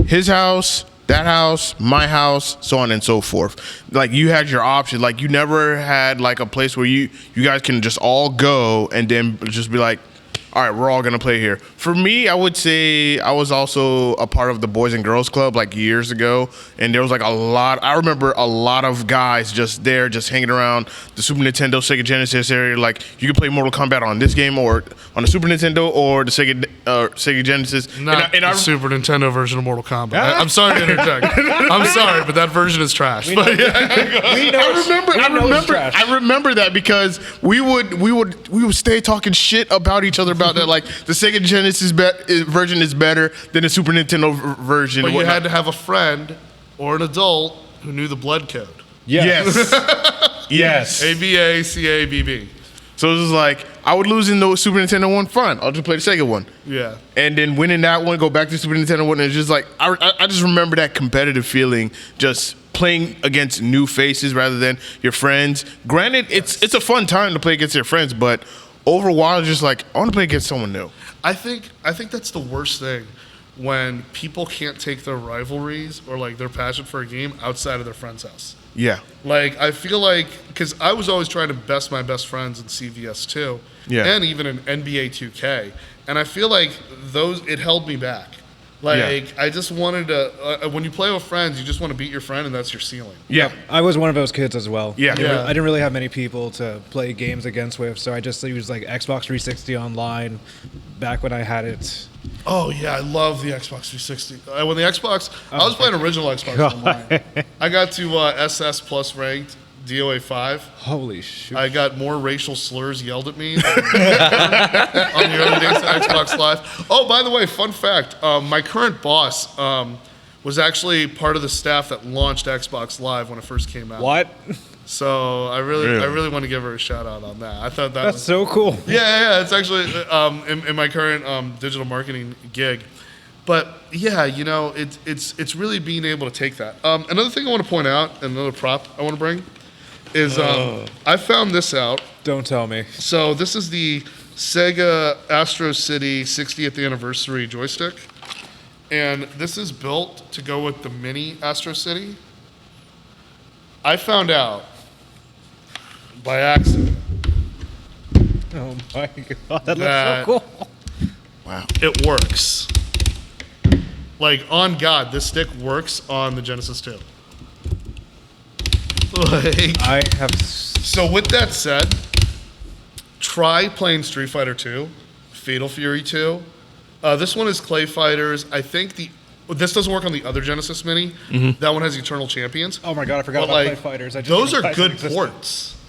his house, that house, my house, so on and so forth. Like, you had your option. Like, you never had like a place where you guys can just all go and then just be like, all right, we're all going to play here. For me, I would say I was also a part of the Boys and Girls Club like years ago. And there was like I remember a lot of guys just there, just hanging around the Super Nintendo, Sega Genesis area. Like, you could play Mortal Kombat on this game or on the Super Nintendo or the Sega Genesis. Not the Super Nintendo version of Mortal Kombat. I'm sorry to interject. I'm sorry, but that version is trash. I remember that because we would stay talking shit about each other about that, like the Sega Genesis version is better than the Super Nintendo version. But you had to have a friend or an adult who knew the blood code. Yes. Yes. ABACABB. So it was like, I would lose in the Super Nintendo one, fine, I'll just play the Sega one. Yeah. And then winning that one, go back to the Super Nintendo one, and it's just like, I just remember that competitive feeling, just playing against new faces rather than your friends. Granted, it's a fun time to play against your friends, but over a while, just like, I want to play against someone new. I think that's the worst thing, when people can't take their rivalries or like their passion for a game outside of their friend's house. Yeah. Like, I feel like, because I was always trying to best my best friends in CVS2, and even in NBA 2K, and I feel like it held me back. Like, I just wanted to, when you play with friends, you just want to beat your friend, and that's your ceiling. Yeah, I was one of those kids as well. Yeah. I didn't really have many people to play games against with, so I just used like Xbox 360 online back when I had it. Oh, yeah, I love the Xbox 360. When the Xbox, I was playing original Xbox online. I got to SS Plus ranked, DOA 5. Holy shit. I got more racial slurs yelled at me on the early days of Xbox Live. Oh, by the way, fun fact, my current boss was actually part of the staff that launched Xbox Live when it first came out. What? So I really want to give her a shout out on that. I thought that was so cool. Yeah. It's actually in my current digital marketing gig. But yeah, it's really being able to take that. Another thing I want to point out, another prop I want to bring, is I found this out. Don't tell me. So this is the Sega Astro City 60th anniversary joystick, and this is built to go with the mini Astro City. I found out by accident. Oh my god, that looks so cool. Wow. It works. Like, on God, this stick works on the Genesis 2. So with that said, try playing Street Fighter 2, Fatal Fury 2. This one is Clay Fighters. I think this doesn't work on the other Genesis Mini. Mm-hmm. That one has Eternal Champions. Oh my god, I forgot about Clay Fighters. Those are good ports.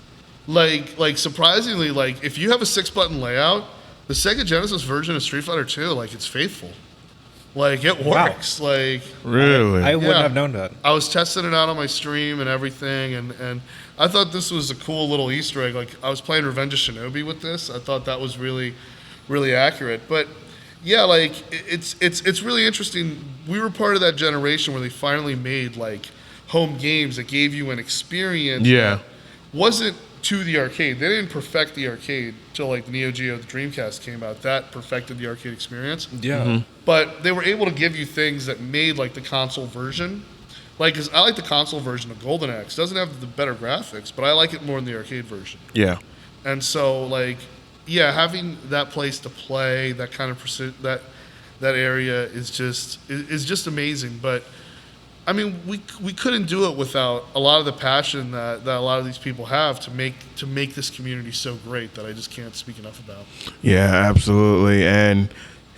Like surprisingly, like if you have a 6-button layout, the Sega Genesis version of Street Fighter 2, like it's faithful. Like it works. Wow. Like really, I wouldn't have known that. I was testing it out on my stream and everything, and I thought this was a cool little Easter egg. Like I was playing Revenge of Shinobi with this. I thought that was really, really accurate. But yeah, like it's really interesting. We were part of that generation where they finally made like home games that gave you an experience. Yeah, that wasn't to the arcade. They didn't perfect the arcade till like the Neo Geo, the Dreamcast came out. That perfected the arcade experience. Yeah. Mm-hmm. But they were able to give you things that made like the console version. Like, cause I like the console version of Golden Axe. Doesn't have the better graphics, but I like it more in the arcade version. Yeah. And so like, yeah, having that place to play, that kind of that area is just amazing. But I mean, we couldn't do it without a lot of the passion that a lot of these people have to make this community so great that I just can't speak enough about. Yeah, absolutely. And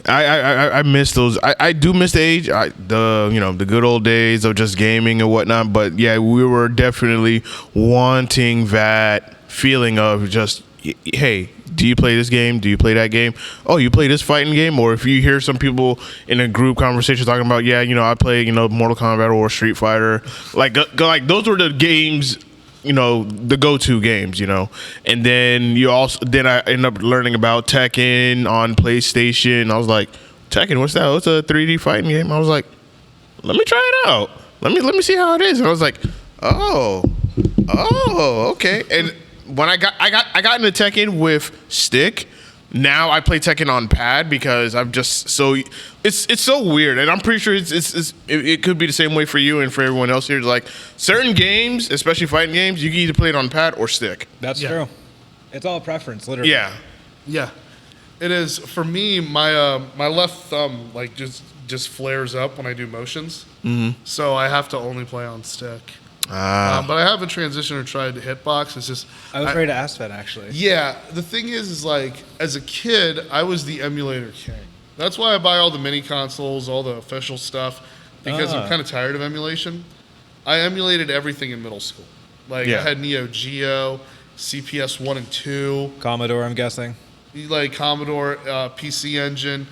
I miss those. I do miss the age, the good old days of just gaming and whatnot. But yeah, we were definitely wanting that feeling of just, hey, do you play this game? Do you play that game? Oh, you play this fighting game? Or if you hear some people in a group conversation talking about, I play, Mortal Kombat or Street Fighter. Like those were the games, the go-to games, And then I ended up learning about Tekken on PlayStation. I was like, Tekken, what's that? It's a 3D fighting game. I was like, let me try it out. Let me see how it is. And I was like, oh, Oh, okay. And when I got into Tekken with stick. Now I play Tekken on pad because I'm just so it's so weird, and I'm pretty sure it could be the same way for you and for everyone else here. Like certain games, especially fighting games, you can either play it on pad or stick. That's true. It's all preference, literally. Yeah, it is. For me, my my left thumb like just flares up when I do motions, so I have to only play on stick. But I haven't transitioned or tried to hitbox. It's just I was ready to ask that actually. Yeah, the thing is like as a kid, I was the emulator king. That's why I buy all the mini consoles, all the official stuff, because I'm kind of tired of emulation. I emulated everything in middle school. Like I had Neo Geo, CPS 1 and 2, Commodore, I'm guessing. Like Commodore, PC Engine.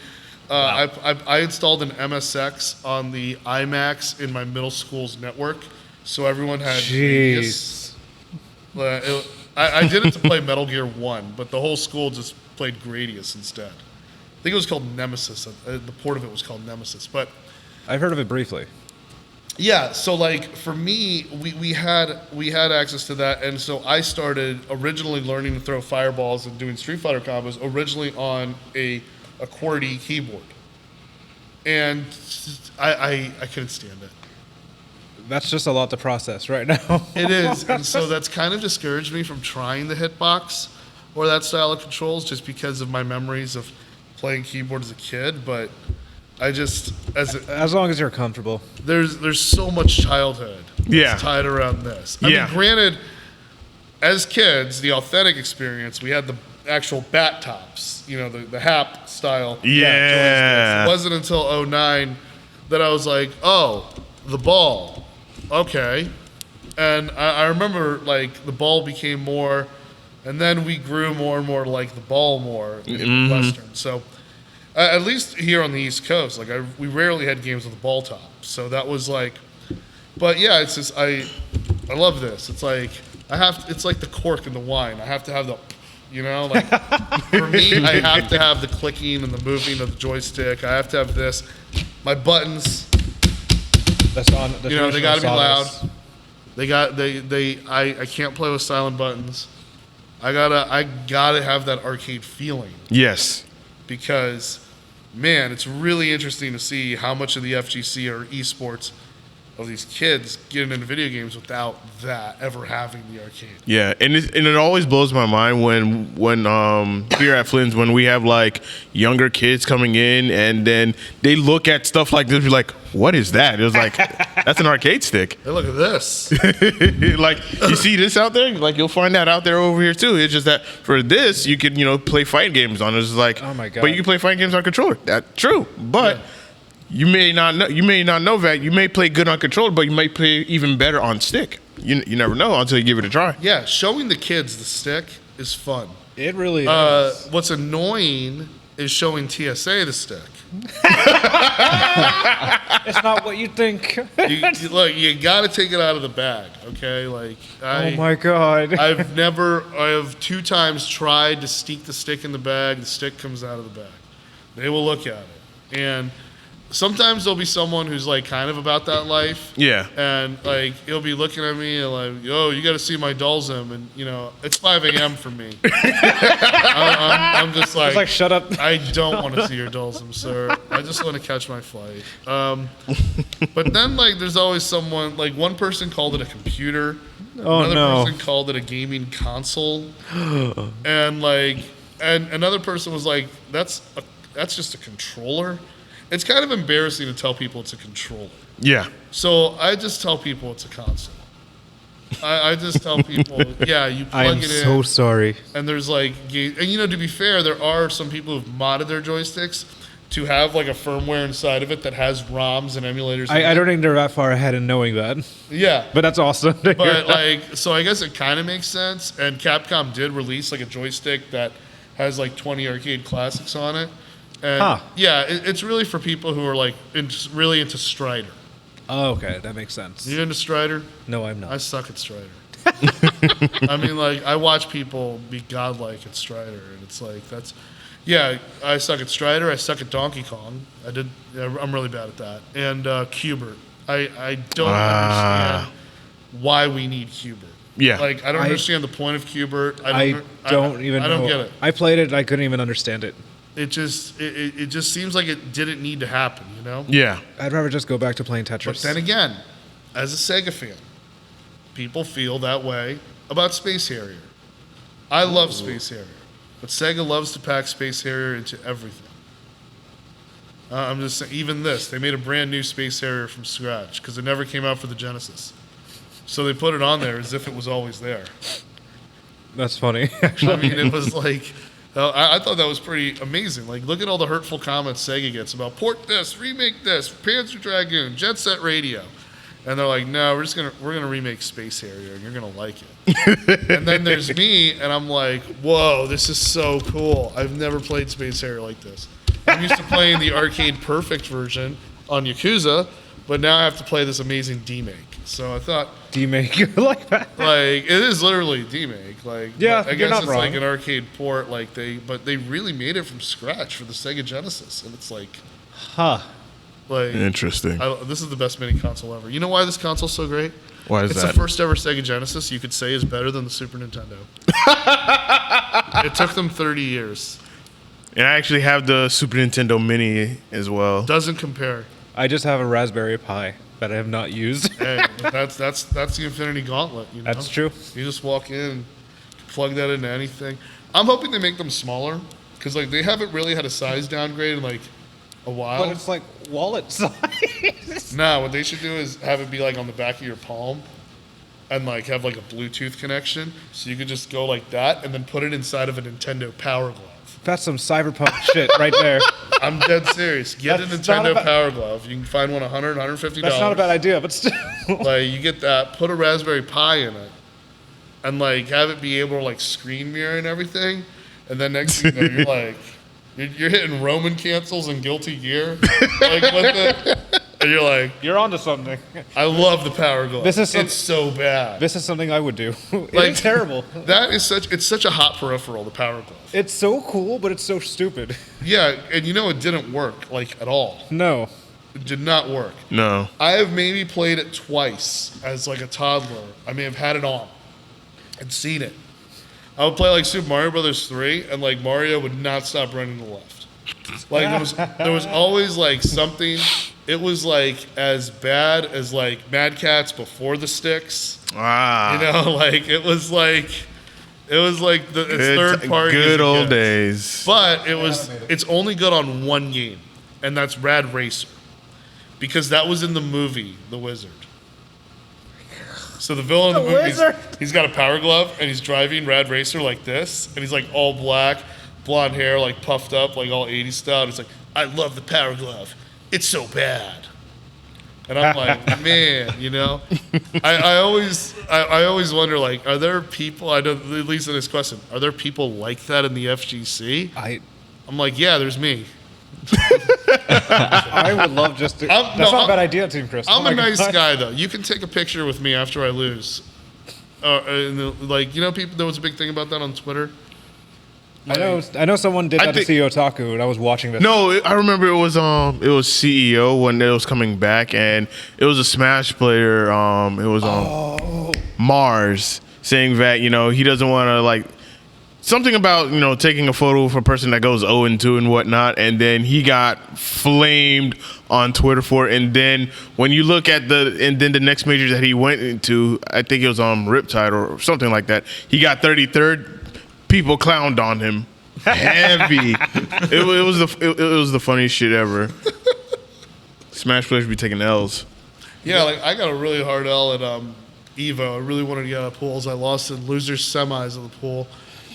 I installed an MSX on the iMacs in my middle school's network. So everyone had Gradius. I did it to play Metal Gear 1, but the whole school just played Gradius instead. I think it was called Nemesis. The port of it was called Nemesis. But I've heard of it briefly. Yeah, so like for me, we had access to that, and so I started originally learning to throw fireballs and doing Street Fighter combos originally on a QWERTY keyboard, and I couldn't stand it. That's just a lot to process right now. It is, and so that's kind of discouraged me from trying the hitbox or that style of controls just because of my memories of playing keyboard as a kid. But I just as long as you're comfortable. There's so much childhood tied around this. I mean, granted, as kids, the authentic experience, we had the actual bat tops, you know, the HAP style. Yeah. It wasn't until 2009 that I was like, oh, the ball. Okay. And I remember, like, the ball became more, and then we grew more and more like the ball more in Western. So, at least here on the East Coast, like, we rarely had games with a ball top. So that was like, but yeah, it's just, I love this. It's like, it's like the cork in the wine. I have to have the, you know, like, for me, I have to have the clicking and the moving of the joystick. I have to have this. My buttons. You know, they got to be loud. I can't play with silent buttons. I gotta have that arcade feeling. Yes. Because, man, it's really interesting to see how much of the FGC or esports of these kids getting into video games without that ever having the arcade. Yeah, and it always blows my mind when here at Flynn's, when we have like younger kids coming in and then they look at stuff like this, be like, what is that? It was like, that's an arcade stick. Hey, look at this. Like, you see this out there? Like, you'll find that out there over here too. It's just that for this, you could, you know, play fighting games on it. It's like, oh my God. But you can play fighting games on controller. That's true. But you may not know that. You may play good on controller, but you might play even better on stick. You never know until you give it a try. Yeah, showing the kids the stick is fun. It really is. What's annoying is showing TSA the stick. It's not what you think. Look, you got to take it out of the bag, okay? Like, oh my God. I have 2 times tried to sneak the stick in the bag. The stick comes out of the bag. They will look at it, and sometimes there'll be someone who's like kind of about that life. Yeah. And like he'll be looking at me and like, yo, you got to see my Dulzim, and you know it's 5 a.m. for me. I'm just like, it's like, shut up. I don't want to see your Dulzim, sir. I just want to catch my flight. But then like there's always someone, like one person called it a computer. Another person called it a gaming console. And another person was like, that's just a controller. It's kind of embarrassing to tell people it's a controller. Yeah. So I just tell people it's a console. I just tell people, yeah, you plug it in. I am so sorry. And there's like, and you know, to be fair, there are some people who've modded their joysticks to have like a firmware inside of it that has ROMs and emulators. I don't think they're that far ahead in knowing that. Yeah. But that's awesome. But like, so I guess it kind of makes sense. And Capcom did release like a joystick that has like 20 arcade classics on it. And yeah, it's really for people who are like really into Strider. Oh, okay, that makes sense. You into Strider? No, I'm not. I suck at Strider. I mean, like, I watch people be godlike at Strider, and it's like, yeah, I suck at Strider. I suck at Donkey Kong. I'm really bad at that. And Cubert. I don't understand why we need Cubert. Yeah. Like, I don't understand the point of Q*bert. I don't get it. I played it, and I couldn't even understand it. It just seems like it didn't need to happen, you know? Yeah. I'd rather just go back to playing Tetris. But then again, as a Sega fan, people feel that way about Space Harrier. I love Space Harrier, but Sega loves to pack Space Harrier into everything. I'm just saying, even this, they made a brand new Space Harrier from scratch because it never came out for the Genesis. So they put it on there as if it was always there. That's funny, actually. I mean, it was like, I thought that was pretty amazing. Like, look at all the hurtful comments Sega gets about port this, remake this, Panzer Dragoon, Jet Set Radio. And they're like, no, we're gonna remake Space Harrier, and you're gonna like it. And then there's me, and I'm like, whoa, this is so cool. I've never played Space Harrier like this. I'm used to playing the Arcade Perfect version on Yakuza, but now I have to play this amazing demake. So I thought demake like that. Like, it is literally demake. Like, yeah, I guess guess it's wrong. like an arcade port. Like but they really made it from scratch for the Sega Genesis, and it's like, like interesting. This is the best mini console ever. You know why this console's so great? Why is it's that? It's the first ever Sega Genesis you could say is better than the Super Nintendo. It took them 30 years. And I actually have the Super Nintendo Mini as well. Doesn't compare. I just have a Raspberry Pi that I have not used. Hey, that's the Infinity Gauntlet. You know? That's true. You just walk in, plug that into anything. I'm hoping they make them smaller because like they haven't really had a size downgrade in like a while. But it's like wallet size. Nah, what they should do is have it be like on the back of your palm and like have like a Bluetooth connection so you could just go like that and then put it inside of a Nintendo Power Glove. That's some cyberpunk shit right there. I'm dead serious. Get a Nintendo Power Glove. You can find one $100, $150. That's not a bad idea, but still. Like, you get that, put a Raspberry Pi in it, and, like, have it be able to, like, screen mirror and everything. And then next thing you know, you're like, you're hitting Roman cancels and Guilty Gear, like, with it. And you're like, you're onto something. I love the Power Glove. It's so bad. This is something I would do. It's terrible. It's such a hot peripheral, the Power Glove. It's so cool, but it's so stupid. Yeah, and you know it didn't work, like, at all. No. It did not work. No. I have maybe played it twice as, like, a toddler. I may have had it on and seen it. I would play, like, Super Mario Brothers 3, and, like, Mario would not stop running to the left. Like, there was always, like, something. It was, like, as bad as, like, Mad Catz before the sticks. Ah. You know, like, it was like the third party. Good old days. But it's only good on one game, and that's Rad Racer. Because that was in the movie, The Wizard. So the villain in the movie, he's got a Power Glove, and he's driving Rad Racer like this, and he's, like, all black, blonde hair, like, puffed up, like, all 80s style. And it's like, I love the Power Glove. It's so bad. And I'm like, man, you know? I always wonder, like, are there people, I know, at least in this question, are there people like that in the FGC? I'm like, yeah, there's me. I would love just to. That's not a bad idea, TeamKhris. I'm a nice guy, though. You can take a picture with me after I lose. Like, you know, people. There was a big thing about that on Twitter. Like, I know someone did that to CEO Otaku, and I was watching this. No, I remember it was CEO when it was coming back, and it was a Smash player. It was Mars saying that he doesn't want to like. Something about, taking a photo of a person that goes 0-2 and whatnot, and then he got flamed on Twitter for it. And then when you look at the next major that he went into, I think it was on Riptide or something like that, he got 33rd. People clowned on him heavy. It was the funniest shit ever. Smash players be taking L's. Yeah, like I got a really hard L at Evo. I really wanted to get out of pools. I lost in losers semis of the pool,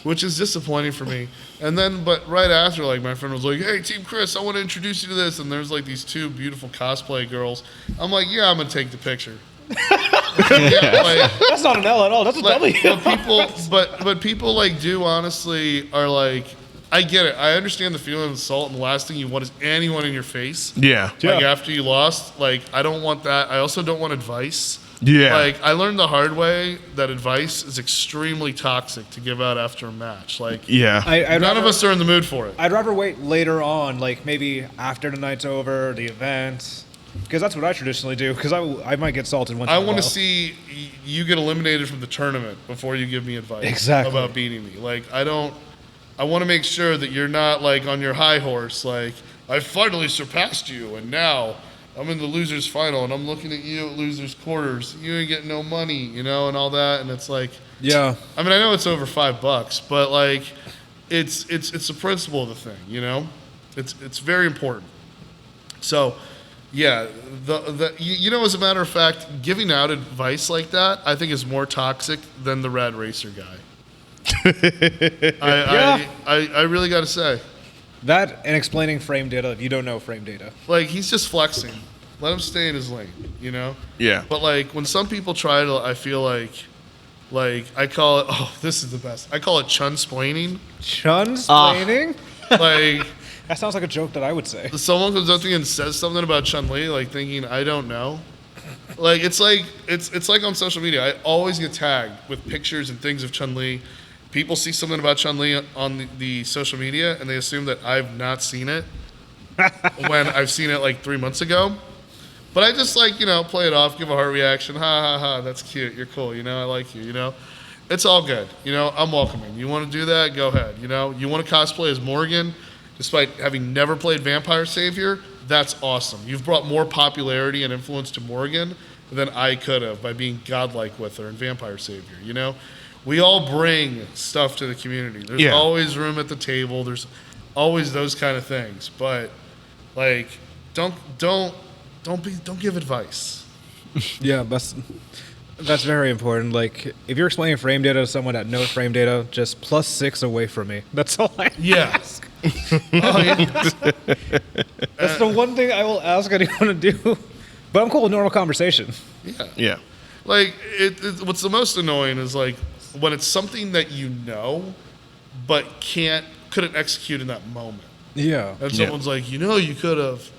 which is disappointing for me. And then, but right after, like, my friend was like, hey, TeamKhris, I want to introduce you to this. And there's, like, these two beautiful cosplay girls. I'm like, yeah, I'm going to take the picture. Yeah, like, that's not an L at all. That's a W. But people, like, do honestly are, like, I get it. I understand the feeling of insult, and the last thing you want is anyone in your face. Yeah. Like, after you lost, like, I don't want that. I also don't want advice. Yeah. Like, I learned the hard way that advice is extremely toxic to give out after a match. Like, yeah. None of us are in the mood for it. I'd rather wait later on, like maybe after the night's over, the event. Because that's what I traditionally do. Because I might get salted once. I want to see you get eliminated from the tournament before you give me advice about beating me. Like I want to make sure that you're not like on your high horse. Like I finally surpassed you, and now I'm in the losers final, and I'm looking at you at losers quarters. You ain't getting no money, you know, and all that. And it's like, yeah. I mean, I know it's over $5, but like, it's the principle of the thing, you know. It's very important. So. Yeah, you know, as a matter of fact, giving out advice like that, I think is more toxic than the Rad Racer guy. I really got to say. That and explaining frame data if you don't know frame data. Like, he's just flexing. Let him stay in his lane, you know? Yeah. But, like, when some people try to, I feel like I call it, this is the best. I call it chun-splaining. Chun-splaining? Like... That sounds like a joke that I would say. Someone comes up to me and says something about Chun-Li, like thinking I don't know. Like it's like on social media. I always get tagged with pictures and things of Chun-Li. People see something about Chun-Li on the social media and they assume that I've not seen it when I've seen it like 3 months ago. But I just like, you know, play it off, give a heart reaction. Ha ha ha, that's cute. You're cool, you know, I like you, you know. It's all good. You know, I'm welcoming. You want to do that? Go ahead. You know, you want to cosplay as Morgan? Despite having never played Vampire Savior, that's awesome. You've brought more popularity and influence to Morgan than I could have by being godlike with her in Vampire Savior, you know? We all bring stuff to the community. There's always room at the table. There's always those kind of things. But like don't give advice. Yeah, that's very important. Like, if you're explaining frame data to someone that knows frame data, just +6 away from me. That's all I ask. That's the one thing I will ask anyone to do. But I'm cool with normal conversation. Yeah. Like, what's the most annoying is, like, when it's something that you know, but couldn't execute in that moment. Yeah. And someone's like, you know, you could have.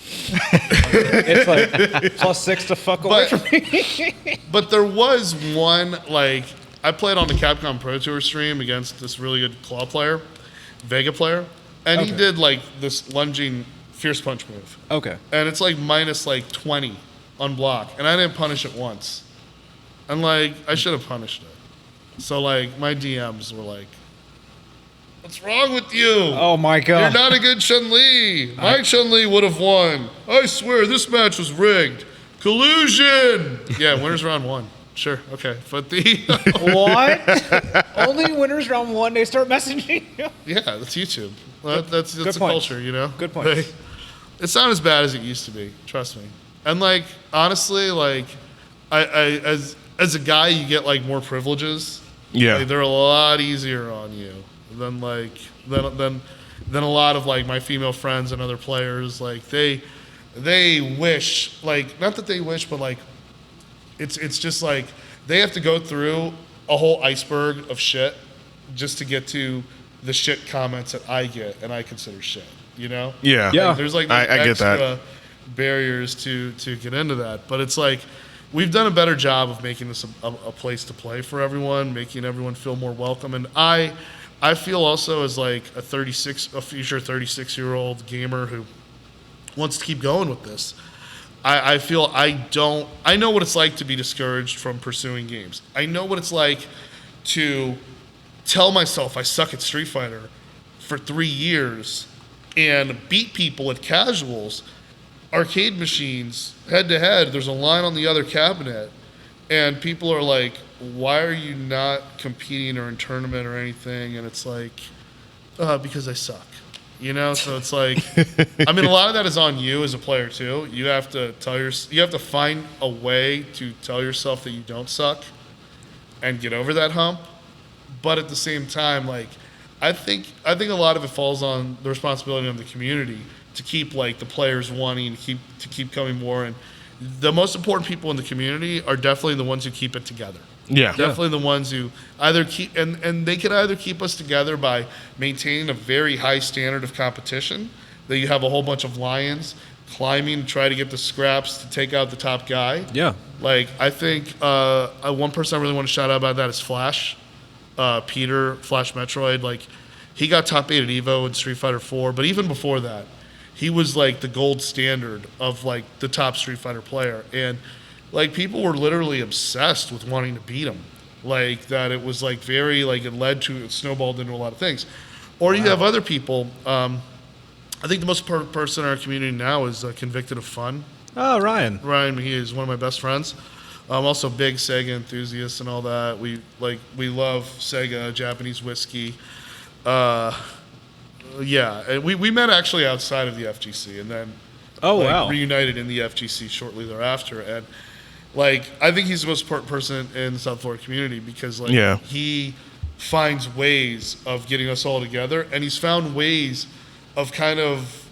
It's like +6 to fuck away from me. But there was one, like, I played on the Capcom Pro Tour stream against this really good claw player, Vega player, and he did like this lunging fierce punch move. Okay. And it's like minus like 20 on block, and I didn't punish it once. And like, I should have punished it. So like, my DMs were like, what's wrong with you? Oh my god. You're not a good Chun-Li. My Chun-Li would have won. I swear this match was rigged. Collusion. Yeah, winners round 1. Sure, okay. But What? Only winners round 1 they start messaging you? Yeah, that's YouTube. That's the culture, you know? Good point. It's not as bad as it used to be, trust me. And like, honestly, like, I as a guy, you get like more privileges. Yeah. Like, they're a lot easier on you than a lot of like my female friends and other players. Like they wish, like, not that they wish, but like it's just like they have to go through a whole iceberg of shit just to get to the shit comments that I get and I consider shit, you know? Yeah. Like, there's like I extra get that. barriers to get into that. But it's like we've done a better job of making this a place to play for everyone, making everyone feel more welcome. And I feel also as like a future 36-year-old gamer who wants to keep going with this. I feel I know what it's like to be discouraged from pursuing games. I know what it's like to tell myself I suck at Street Fighter for 3 years and beat people at casuals, arcade machines, head to head. There's a line on the other cabinet, and people are like, why are you not competing or in tournament or anything? And it's like, because I suck. You know, so it's like, I mean, a lot of that is on you as a player too. You have to you have to find a way to tell yourself that you don't suck and get over that hump. But at the same time, like, I think a lot of it falls on the responsibility of the community to keep like the players wanting to keep coming more. And the most important people in the community are definitely the ones who keep it together. Yeah. Definitely the ones who either keep, and they can either keep us together by maintaining a very high standard of competition, that you have a whole bunch of lions climbing to try to get the scraps to take out the top guy. Yeah. Like, I think one person I really want to shout out about that is Flash. Peter, Flash Metroid. Like, he got top 8 at EVO in Street Fighter 4, but even before that, he was like the gold standard of like the top Street Fighter player, and like people were literally obsessed with wanting to beat him. Like that, it was like very like it snowballed into a lot of things. Or you have other people. I think the most person in our community now is Convicted of Fun. Oh, Ryan. Ryan, he is one of my best friends. I'm also a big Sega enthusiast and all that. We love Sega, Japanese whiskey. And we met actually outside of the FGC, and then reunited in the FGC shortly thereafter. And like I think he's the most important person in the South Florida community because he finds ways of getting us all together, and he's found ways of kind of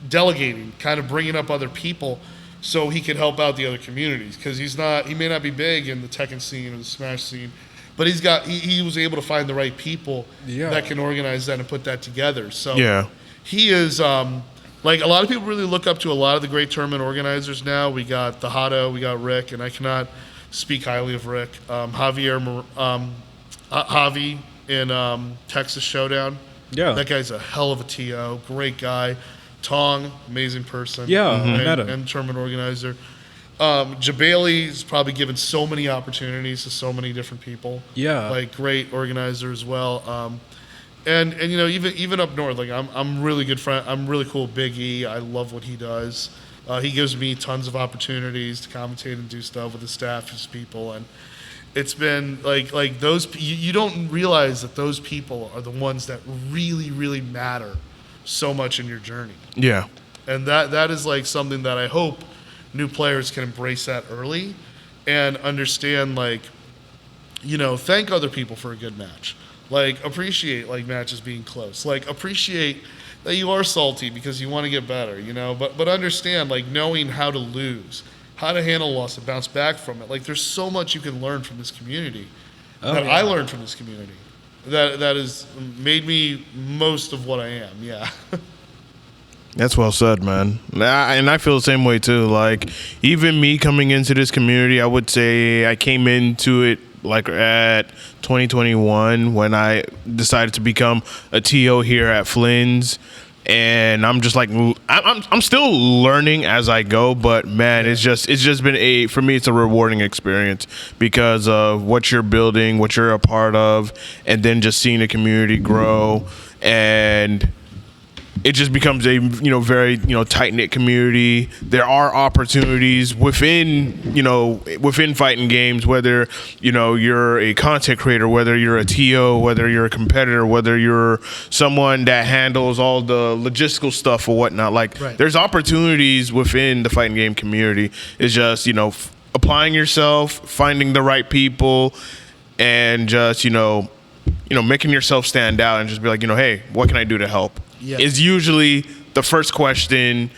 delegating, kind of bringing up other people so he can help out the other communities, because he may not be big in the Tekken scene or the Smash scene, but he was able to find the right people that can organize that and put that together. So he is like a lot of people really look up to a lot of the great tournament organizers now. We got the Hato, we got Rick, and I cannot speak highly of Rick. Javi in Texas Showdown. Yeah, that guy's a hell of a TO, great guy. Tong, amazing person. Yeah, met him. And tournament organizer. Jabali's probably given so many opportunities to so many different people. Yeah, like great organizer as well. And you know, even up north, like I'm really good friend. I'm really cool with Big E. I love what he does. He gives me tons of opportunities to commentate and do stuff with his staff, his people, and it's been like those. You don't realize that those people are the ones that really, really matter so much in your journey. Yeah, and that is like something that I hope new players can embrace that early and understand. Like, you know, thank other people for a good match. Like, appreciate like matches being close. Like, appreciate that you are salty because you want to get better, you know, but understand, like, knowing how to lose, how to handle loss and bounce back from it. Like, there's so much you can learn from this community I learned from this community that has made me most of what I am. Yeah. That's well said, man. And I feel the same way too. Like, even me coming into this community, I would say I came into it like at 2021 when I decided to become a TO here at Flynn's, and I'm just like I'm still learning as I go, but man, it's just been for me it's a rewarding experience because of what you're building, what you're a part of, and then just seeing the community grow, and it just becomes a very tight-knit community. There are opportunities within fighting games, whether you're a content creator, whether you're a TO, whether you're a competitor, whether you're someone that handles all the logistical stuff or whatnot. Like, there's opportunities within the fighting game community. It's just applying yourself, finding the right people, and just making yourself stand out and just be like, hey, what can I do to help? Is usually the first question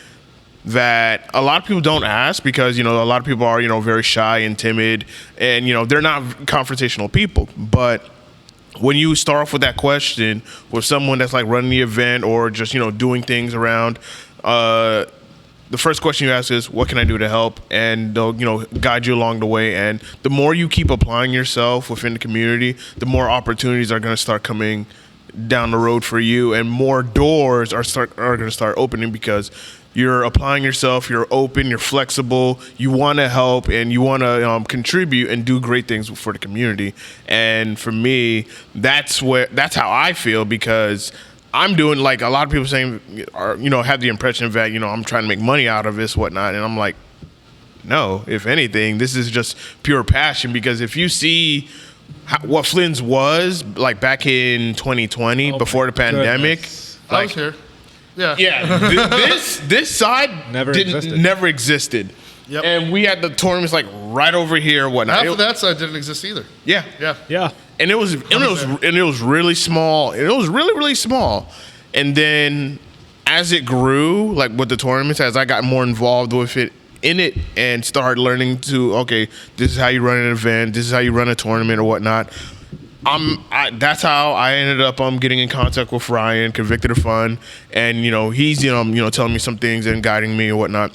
that a lot of people don't ask, because a lot of people are very shy and timid, and they're not confrontational people. But when you start off with that question with someone that's like running the event or just doing things around, the first question you ask is, what can I do to help? And they'll guide you along the way. And the more you keep applying yourself within the community, the more opportunities are going to start coming down the road for you, and more doors are going to start opening because you're applying yourself, you're open, you're flexible, you want to help, and you want to contribute and do great things for the community. And for me, that's how I feel, because I'm doing, like, a lot of people saying, or have the impression that I'm trying to make money out of this, whatnot, and I'm like, no. If anything, this is just pure passion, because if you see what Flynn's was like back in 2020 before the pandemic, I was here. This side never existed. Yep. And we had the tournaments like right over here. Whatnot. Half of that side didn't exist either. Yeah. And it was really small. It was really, really small. And then as it grew, like with the tournaments, as I got more involved with it, and start learning to, okay, this is how you run an event, this is how you run a tournament or whatnot. That's how I ended up getting in contact with Ryan, Convicted of Fun, and he's telling me some things and guiding me or whatnot.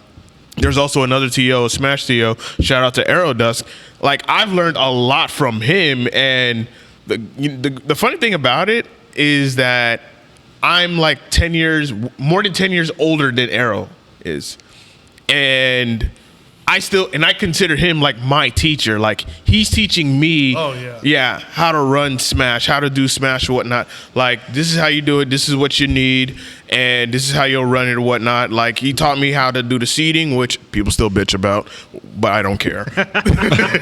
There's also another TO, a Smash TO. Shout out to Aerodusk. Like, I've learned a lot from him, and the funny thing about it is that I'm like more than 10 years older than Arrow is. And I consider him like my teacher. Like he's teaching me, how to run Smash, how to do Smash or whatnot. Like this is how you do it. This is what you need, and this is how you'll run it or whatnot. Like he taught me how to do the seeding, which people still bitch about, but I don't care.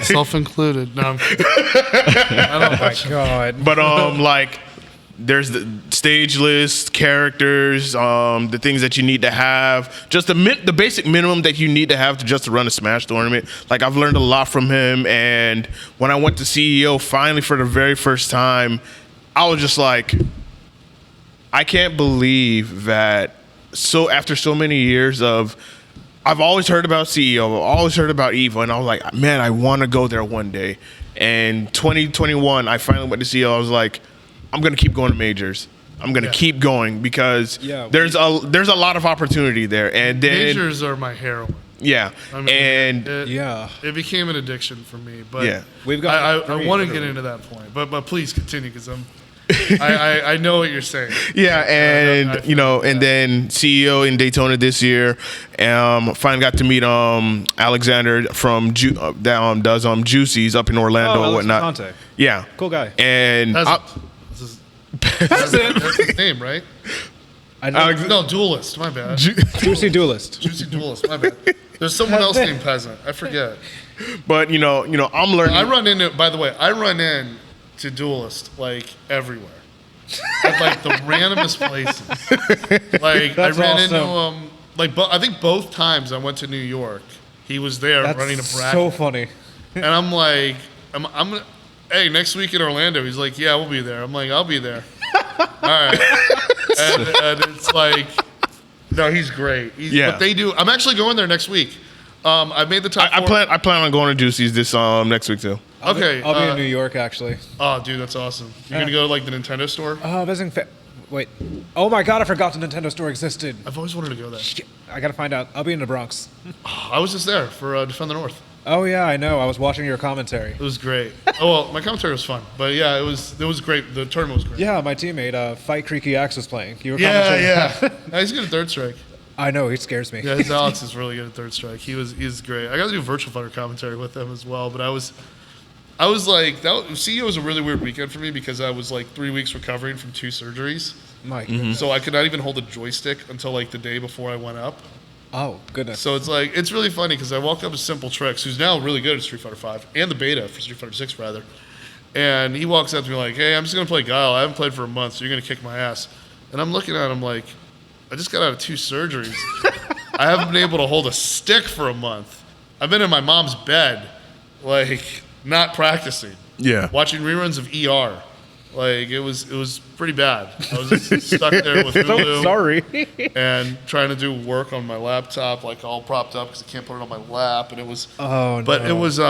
Self included. No. Oh my god. But like. There's the stage list, characters, the things that you need to have, just the basic minimum that you need to have to run a Smash tournament. Like I've learned a lot from him, and when I went to CEO finally for the very first time, I was just like, I can't believe that. So after so many years of, I've always heard about CEO, I've always heard about EVO, and I was like, man, I want to go there one day. And 2021, I finally went to CEO. I was like, I'm going to keep going to majors. I'm going to keep going because there's a lot of opportunity there. And then majors are my heroin. Yeah. I mean, it became an addiction for me. But we've got I want to get into that point. But please continue because I know what you're saying. Yeah, and and then CEO in Daytona this year. Finally got to meet Alexander from that does Juicy's up in Orlando and whatnot. Conte. Yeah, cool guy. And that's his name, right? No, Duelist. My bad. Juicy Duelist. Juicy Duelist. My bad. There's someone else named Peasant. I forget. But I'm learning. I run into Duelist like everywhere. At like the randomest places. Like I ran into him. I think both times I went to New York, he was there running a bracket. So funny. And I'm like, I'm gonna. Hey, next week in Orlando. He's like, yeah, we'll be there. I'm like, I'll be there. All right. and it's like, no, he's great. What they do, I'm actually going there next week. I made the top four. I plan on going to Juicy's this next week too. Okay. I'll be in New York actually. Oh, dude, that's awesome. You're going to go to like the Nintendo store? Wait. Oh my god, I forgot the Nintendo store existed. I've always wanted to go there. Shit. I got to find out. I'll be in the Bronx. I was just there for Defend the North. Oh yeah, I know. I was watching your commentary. It was great. Oh well, my commentary was fun, but yeah, it was great. The tournament was great. Yeah, my teammate, Fight Creaky Axe was playing. You were yeah. No, he's good at third strike. I know, he scares me. Yeah, his Alex is really good at third strike. He's great. I got to do virtual fighter commentary with him as well, but I was like, CEO was a really weird weekend for me because I was like 3 weeks recovering from 2 surgeries. My goodness. So I could not even hold a joystick until like the day before I went up. Oh, goodness. So it's like, it's really funny because I walk up to Simple Tricks, who's now really good at Street Fighter 5, and the beta for Street Fighter 6 rather. And he walks up to me like, hey, I'm just going to play Guile. I haven't played for a month, so you're going to kick my ass. And I'm looking at him like, I just got out of 2 surgeries. I haven't been able to hold a stick for a month. I've been in my mom's bed, like, not practicing. Yeah. Watching reruns of ER. Like, it was pretty bad. I was just stuck there with Hulu. So sorry. And trying to do work on my laptop, like all propped up because I can't put it on my lap. And it was, but it was,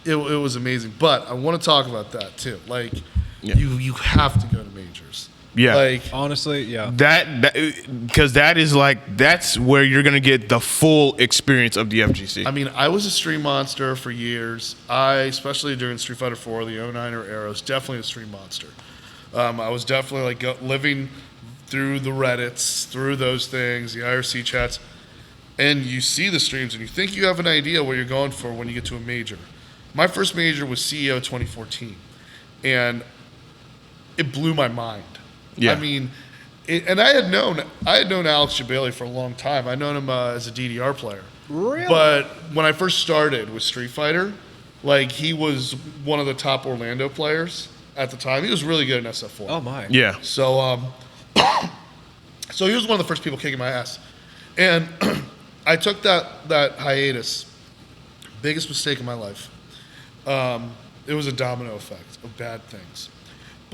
it was amazing. But I want to talk about that too. Like, you have to go to majors. Yeah. Like, honestly, yeah. That because that is like, that's where you're going to get the full experience of the FGC. I mean, I was a stream monster for years. Especially during Street Fighter 4, the 09er era, was definitely a stream monster. I was definitely like living through the Reddits, through those things, the IRC chats, and you see the streams and you think you have an idea what you're going for when you get to a major. My first major was CEO 2014, and it blew my mind. Yeah. I mean, and I had known Alex Jabali for a long time. I'd known him as a DDR player. Really? But when I first started with Street Fighter, like, he was one of the top Orlando players at the time. He was really good in SF4. Oh my. Yeah. So so he was one of the first people kicking my ass. And I took that hiatus. Biggest mistake of my life. It was a domino effect of bad things.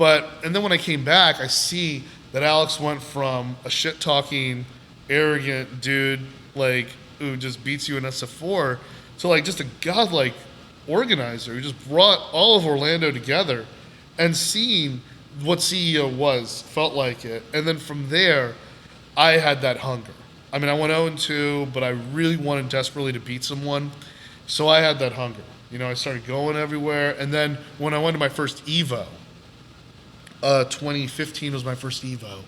And then when I came back, I see that Alex went from a shit-talking, arrogant dude, like, who just beats you in SF4, to like just a godlike organizer who just brought all of Orlando together, and seeing what CEO felt like it. And then from there, I had that hunger. I mean, I went 0-2, but I really wanted desperately to beat someone. So I had that hunger. I started going everywhere. And then when I went to my first EVO, 2015 was my first Evo,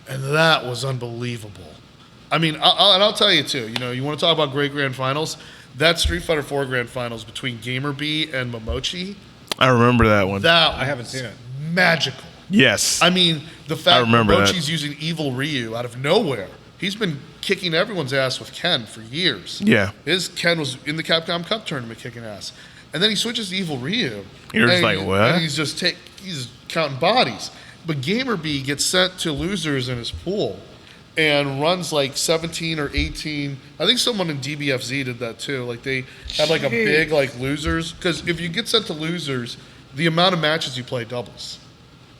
and that was unbelievable. I mean, I'll tell you too. You want to talk about great grand finals? That Street Fighter 4 grand finals between GamerB and Momochi. I remember that one. I haven't seen it. Magical. Yes. I mean, the fact Momochi's using Evil Ryu out of nowhere. He's been kicking everyone's ass with Ken for years. Yeah. His Ken was in the Capcom Cup tournament kicking ass. And then he switches to Evil Ryu. You're just like, what? And he's counting bodies. But GamerB gets sent to losers in his pool and runs like 17 or 18. I think someone in DBFZ did that too. Like they had like a big like losers. Because if you get sent to losers, the amount of matches you play doubles.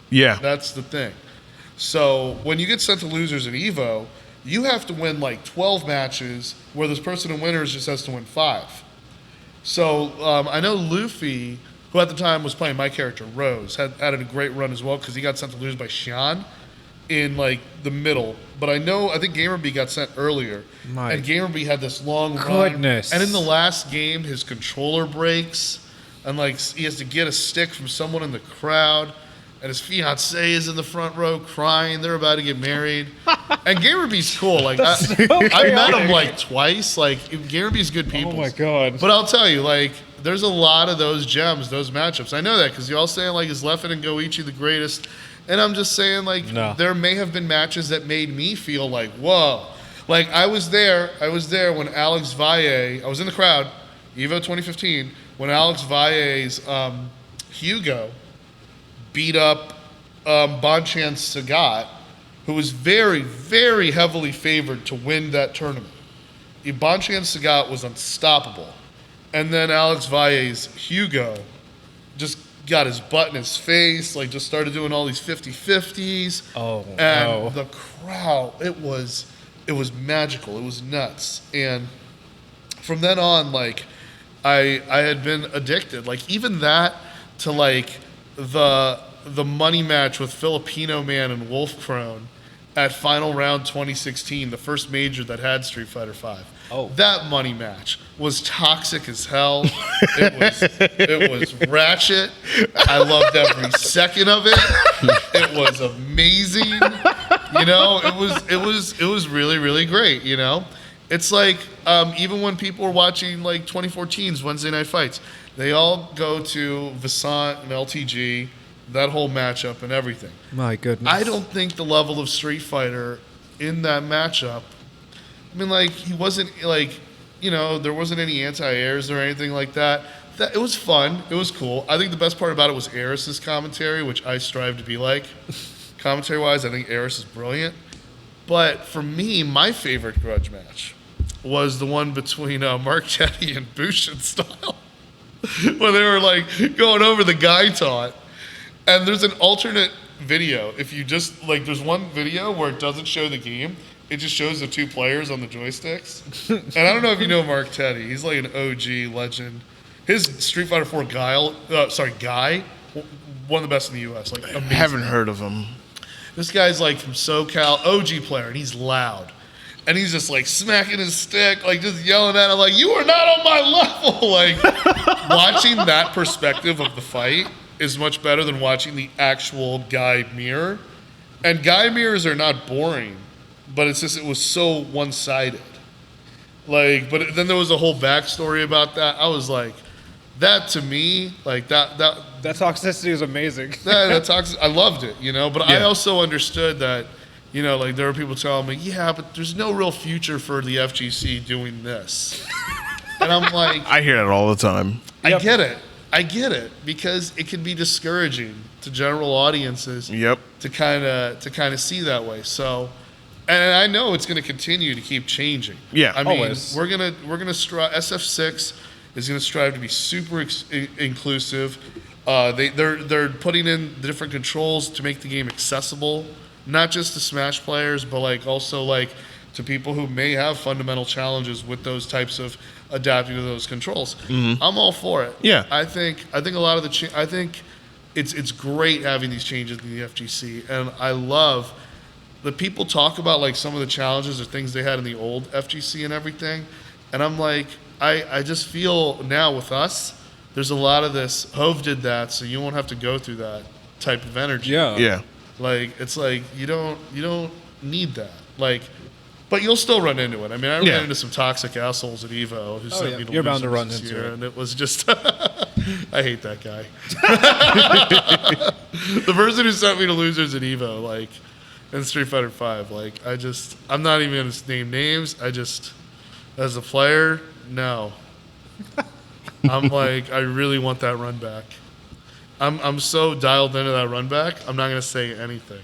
Yeah. That's the thing. So when you get sent to losers in Evo, you have to win like 12 matches where this person in winners just has to win 5. So I know Luffy, who at the time was playing my character, Rose, had a great run as well because he got sent to losers by Xian in like the middle. But I think GamerB got sent earlier. And GamerB had this long run. And in the last game, his controller breaks. And like he has to get a stick from someone in the crowd. And his fiancée is in the front row crying. They're about to get married. And GamerB's cool. Like I met him like twice. Like GamerB's good people. Oh my god! But I'll tell you, like there's a lot of those gems, those matchups. I know that because you're all saying like is Leffen and Goichi the greatest, and I'm just saying like there may have been matches that made me feel like whoa. Like I was there when Alex Valle. I was in the crowd, Evo 2015, when Alex Valle's Hugo beat up Bonchan Sagat, who was very, very heavily favored to win that tournament. Bonchan Sagat was unstoppable. And then Alex Valle's Hugo just got his butt in his face, like just started doing all these 50-50s. And the crowd, it was magical. It was nuts. And from then on, like I had been addicted. Like even that to like the money match with Filipino Man and Wolf Crone at Final Round 2016, the first major that had Street Fighter V. Oh. That money match was toxic as hell. It was ratchet. I loved every second of it. It was amazing. It was really, really great, It's like even when people were watching like 2014's Wednesday Night Fights, they all go to Vasant and LTG, that whole matchup and everything. My goodness. I don't think the level of Street Fighter in that matchup, I mean, like, he wasn't, like, there wasn't any anti-airs or anything like that. It was fun. It was cool. I think the best part about it was Eris's commentary, which I strive to be like. Commentary-wise, I think Eris is brilliant. But for me, my favorite grudge match was the one between Mark Chetty and Bushin Style, where they were, like, going over the guy taunt. And there's an alternate video. If you just, like, there's one video where it doesn't show the game. It just shows the two players on the joysticks. And I don't know if you know Mark Teddy. He's like an OG legend. His Street Fighter 4 guy, one of the best in the U.S. Like, amazing. I haven't heard of him. This guy's like from SoCal, OG player, and he's loud. And he's just like smacking his stick, like just yelling at him, like, you are not on my level. Like, watching that perspective of the fight is much better than watching the actual guy mirror. And guy mirrors are not boring, but it's just, it was so one-sided. Like, but then there was a whole backstory about that. I was like, that to me, like that toxicity is amazing. I loved it, But yeah. I also understood that, like there were people telling me, yeah, but there's no real future for the FGC doing this. And I'm like, I hear that all the time. I get it because it can be discouraging to general audiences. Yep. To kind of see that way. So, and I know it's going to continue to keep changing. Yeah, I mean, always. we're gonna strive. SF6 is going to strive to be super inclusive. They're putting in the different controls to make the game accessible, not just to Smash players, but like also like to people who may have fundamental challenges with those types of adapting to those controls. Mm-hmm. I'm all for it. Yeah, I think a lot of the I think it's great having these changes in the FGC, and I love that people talk about like some of the challenges or things they had in the old FGC and everything, and I'm like, I just feel now with us, there's a lot of this. Hove did that, so you won't have to go through that. type of energy. Yeah. Like it's like you don't need that. Like, but you'll still run into it. I mean, I ran into some toxic assholes at Evo who sent me to You're bound to losers run this into year, it. and it was just I hate that guy. The person who sent me to losers at Evo, like in Street Fighter V, like I'm not even gonna name names. As a player, no. I'm like, I really want that run back. I'm so dialed into that run back. I'm not gonna say anything.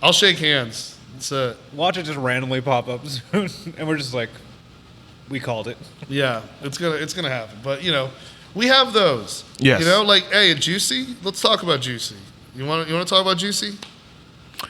I'll shake hands. That's it. Watch it just randomly pop up soon, and we're just like, we called it. Yeah, it's gonna happen. But we have those. Yes. Like, hey, Juicy. Let's talk about Juicy. You want to talk about Juicy?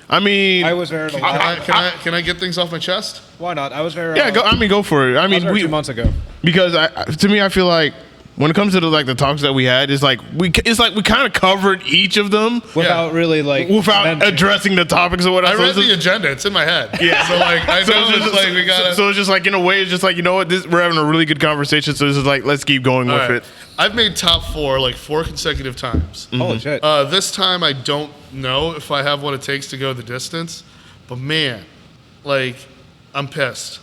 I mean, I was there. Can I get things off my chest? Why not? I was there. Yeah, go for it. I mean, 2 months ago. Because to me, I feel like when it comes to the talks that we had, it's like we kind of covered each of them without really without addressing the topics or whatever. I read the agenda; it's in my head. Yeah, so like I know it's like we got. So it's just like in a way, it's just like what, we're having a really good conversation. So this is like let's keep going with it. I've made top 4 like 4 consecutive times. Holy shit! This time I don't know if I have what it takes to go the distance, but man, like I'm pissed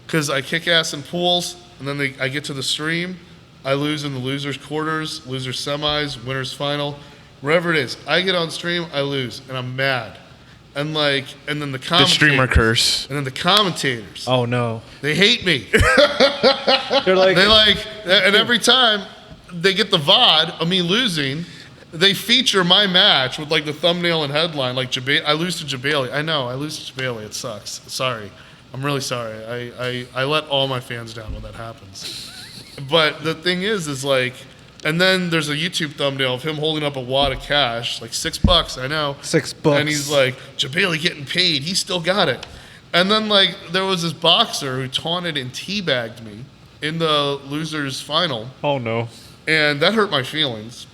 because I kick ass in pools and then I get to the stream. I lose in the losers quarters, losers semis, winners final, wherever it is. I get on stream, I lose, and I'm mad. And then the streamer curse. And then the commentators. Oh no, they hate me. They're and every time they get the VOD of me losing, they feature my match with like the thumbnail and headline. Like I lose to Jabali. I know I lose to Jabali. It sucks. Sorry, I'm really sorry. I let all my fans down when that happens. But the thing is like, and then there's a YouTube thumbnail of him holding up a wad of cash, like $6, I know. $6. And he's like, Jabali getting paid, he still got it. And then like, there was this boxer who taunted and teabagged me in the losers final. Oh no. And that hurt my feelings.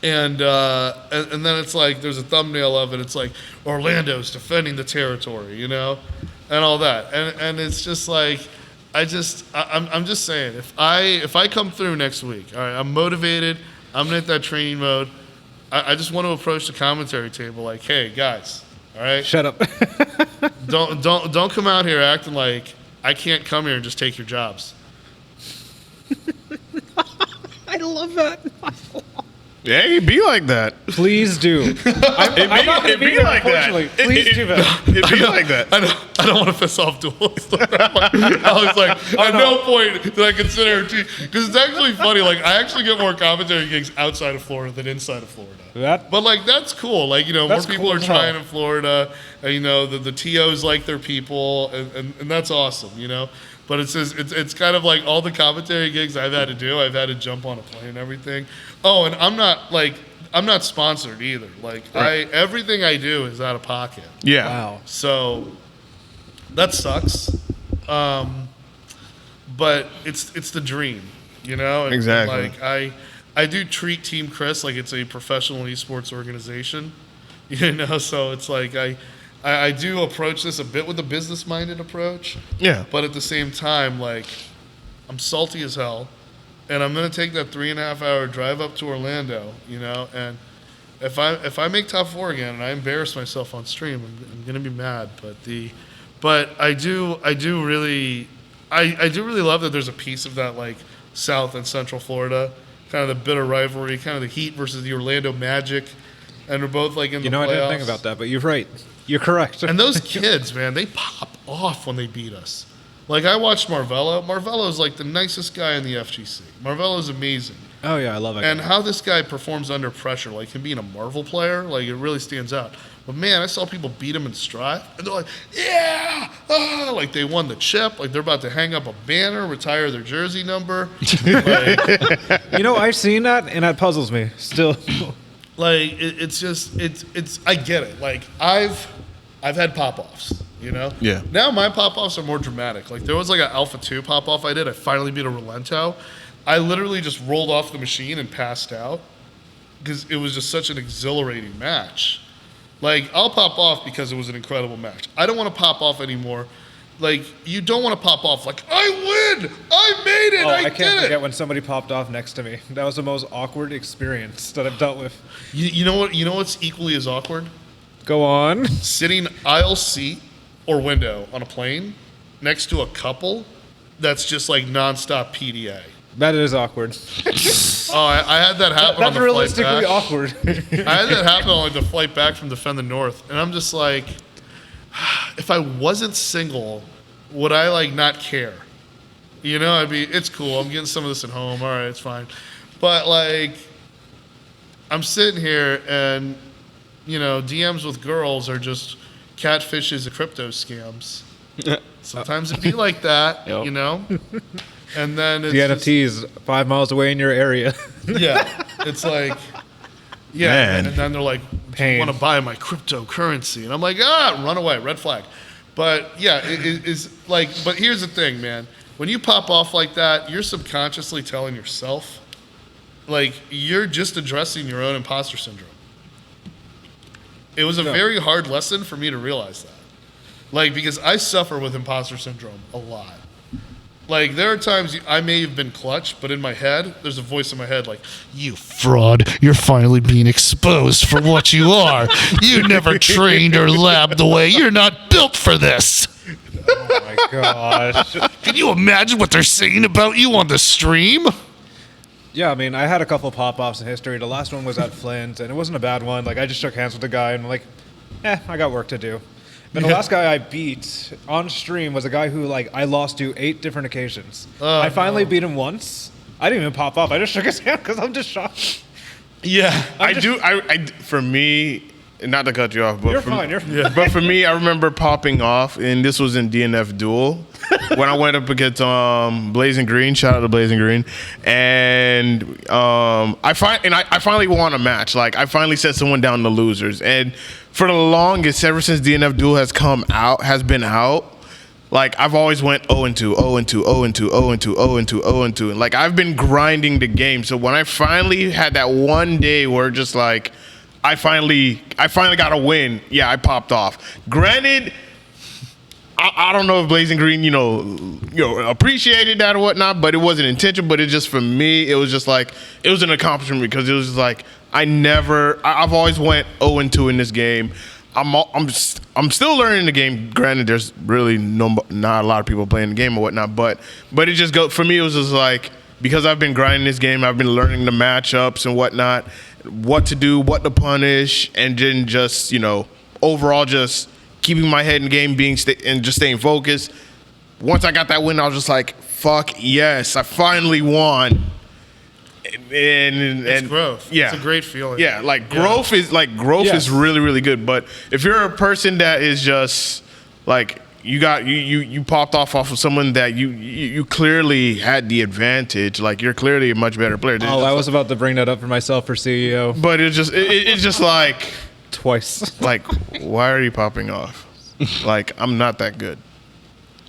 And then it's like, there's a thumbnail of it, it's like, Orlando's defending the territory, and all that. And it's just like, I'm just saying, if I come through next week, all right, I'm motivated, I'm gonna hit that training mode. I just want to approach the commentary table like, hey guys, all right, shut up. don't come out here acting like I can't come here and just take your jobs. I love that. Yeah, it'd be like that. Please do. It'd be like that. Please do that. It'd be like that. I don't want to piss off duelists. I was like, at no point did I consider it, because it's actually funny. Like, I actually get more commentary gigs outside of Florida than inside of Florida. But like, that's cool. Like, more people are trying in Florida. And, the TOs like their people, and that's awesome. But it's kind of like all the commentary gigs I've had to do. I've had to jump on a plane and everything. Oh, and I'm not sponsored either. Like everything I do is out of pocket. Yeah. Wow. So that sucks. But it's the dream, And, exactly. Like I do treat TeamKhris like it's a professional esports organization. So it's like I do approach this a bit with a business-minded approach. Yeah. But at the same time, like, I'm salty as hell, and I'm gonna take that 3.5-hour drive up to Orlando, and if I make top 4 again and I embarrass myself on stream, I'm gonna be mad. But I do really love that there's a piece of that like South and Central Florida, kind of the bitter rivalry, kind of the Heat versus the Orlando Magic, and we're both like in the playoffs. I didn't think about that, but you're right. You're correct. And those kids, man, they pop off when they beat us. Like, I watched Marvello. Marvello's like the nicest guy in the FGC. Marvello's amazing. Oh, yeah, I love it. And how this guy performs under pressure, like him being a Marvel player, like, it really stands out. But, man, I saw people beat him in Strive, and they're like, yeah! Ah! Like, they won the chip. Like, they're about to hang up a banner, retire their jersey number. I've seen that, and that puzzles me still. Like, it's I get it. Like, I've had pop-offs, Yeah. Now my pop-offs are more dramatic. Like, there was like an Alpha 2 pop-off I did. I finally beat a Relento. I literally just rolled off the machine and passed out because it was just such an exhilarating match. Like, I'll pop off because it was an incredible match. I don't want to pop off anymore like, you don't want to pop off like, I win! I made it! I can't forget when somebody popped off next to me. That was the most awkward experience that I've dealt with. You know what? You know what's equally as awkward? Go on. Sitting aisle seat or window on a plane next to a couple that's just like nonstop PDA. That is awkward. I had that happen on the flight back. That's realistically awkward. I had that happen on like the flight back from Defend the North, and I'm just like, if I wasn't single, would I like not care? You know, it's cool. I'm getting some of this at home. All right, it's fine. But like, I'm sitting here and, you know, DMs with girls are just catfishes and crypto scams. Sometimes it be like that, you know? And then it's the NFTs 5 miles away in your area. Yeah. It's like, and then they're like, do you want to buy my cryptocurrency? And I'm like, run away, red flag. But yeah, it's like, but here's the thing, man. When you pop off like that, you're subconsciously telling yourself, like, you're just addressing your own imposter syndrome. It was a very hard lesson for me to realize that. Like, because I suffer with imposter syndrome a lot. Like, there are times I may have been clutch, but in my head, there's a voice in my head like, you fraud, you're finally being exposed for what you are. You never trained or labbed the way. You're not built for this. Oh, my gosh. Can you imagine what they're saying about you on the stream? Yeah, I mean, I had a couple pop-offs in history. The last one was at Flint, and it wasn't a bad one. Like, I just shook hands with the guy, and I'm like, I got work to do. Then the last guy I beat on stream was a guy who, like, I lost to 8 different occasions. I finally beat him once. I didn't even pop up. I just shook his hand because I'm just shocked. Yeah, for me, not to cut you off, but you're fine. But for me, I remember popping off, and this was in DNF Duel when I went up against Blazing Green. Shout out to Blazing Green, and I finally won a match. Like, I finally set someone down to losers, and for the longest, ever since DNF Duel has been out, like, I've always went 0-2, 0-2, 0-2, 0-2, 0-2, 0-2, and like, I've been grinding the game. So when I finally had that one day where just like, I finally got a win, I popped off. Granted, I don't know if Blazing Green, you know, appreciated that or whatnot, but it wasn't intentional. But it just, for me, it was just like, it was an accomplishment because it was just like, I've always went 0-2 in this game. I'm still learning the game. Granted, there's really not a lot of people playing the game or whatnot, but it just for me, it was just like, because I've been grinding this game, I've been learning the matchups and whatnot, what to do, what to punish, and then just, you know, overall just keeping my head in the game, and just staying focused. Once I got that win, I was just like, fuck yes, I finally won. And it's growth. Yeah, it's a great feeling. Yeah, like growth is is really, really good. But if you're a person that is just like, you popped off of someone that you clearly had the advantage, like, you're clearly a much better player. I was about to bring that up for myself for CEO, but it's just like twice. Like, why are you popping off? Like, I'm not that good.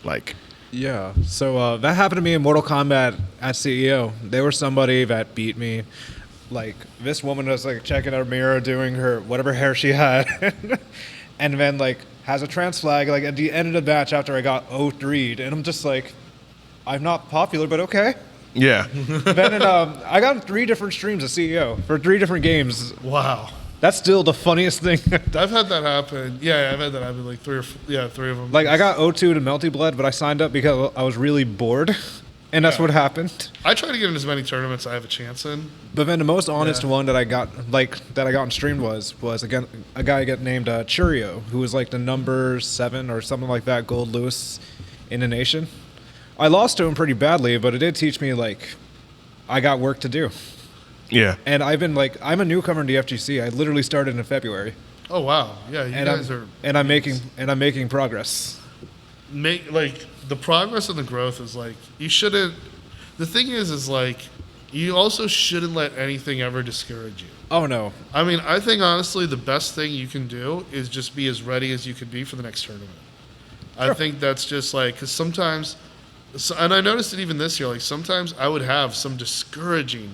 Like. Yeah, so that happened to me in Mortal Kombat at CEO. There was somebody that beat me. Like, this woman was, like, checking her mirror, doing her whatever hair she had, and then, like, has a trans flag, like, at the end of the match after I got 0-3'd, and I'm just like, I'm not popular, but okay. Yeah. Then I got 3 different streams at CEO for 3 different games. Wow. That's still the funniest thing. I've had that happen. Yeah, I've had that happen, like 3 of them. Like, I got 0-2 to Melty Blood, but I signed up because I was really bored, and that's what happened. I try to get in as many tournaments I have a chance in. But then the most honest one that I got and streamed was again a guy named Churio, who was like the number 7 or something like that, Gold Lewis in the nation. I lost to him pretty badly, but it did teach me, like, I got work to do. Yeah. And I've been like, I'm a newcomer in the FGC. I literally started in February. Oh wow. Yeah, you guys are. And I'm making progress. Like, the progress and the growth is like, you shouldn't. The thing is like, you also shouldn't let anything ever discourage you. Oh no. I mean, I think honestly the best thing you can do is just be as ready as you can be for the next tournament. Sure. I think that's just like, because sometimes, and I noticed it even this year, like, sometimes I would have some discouraging,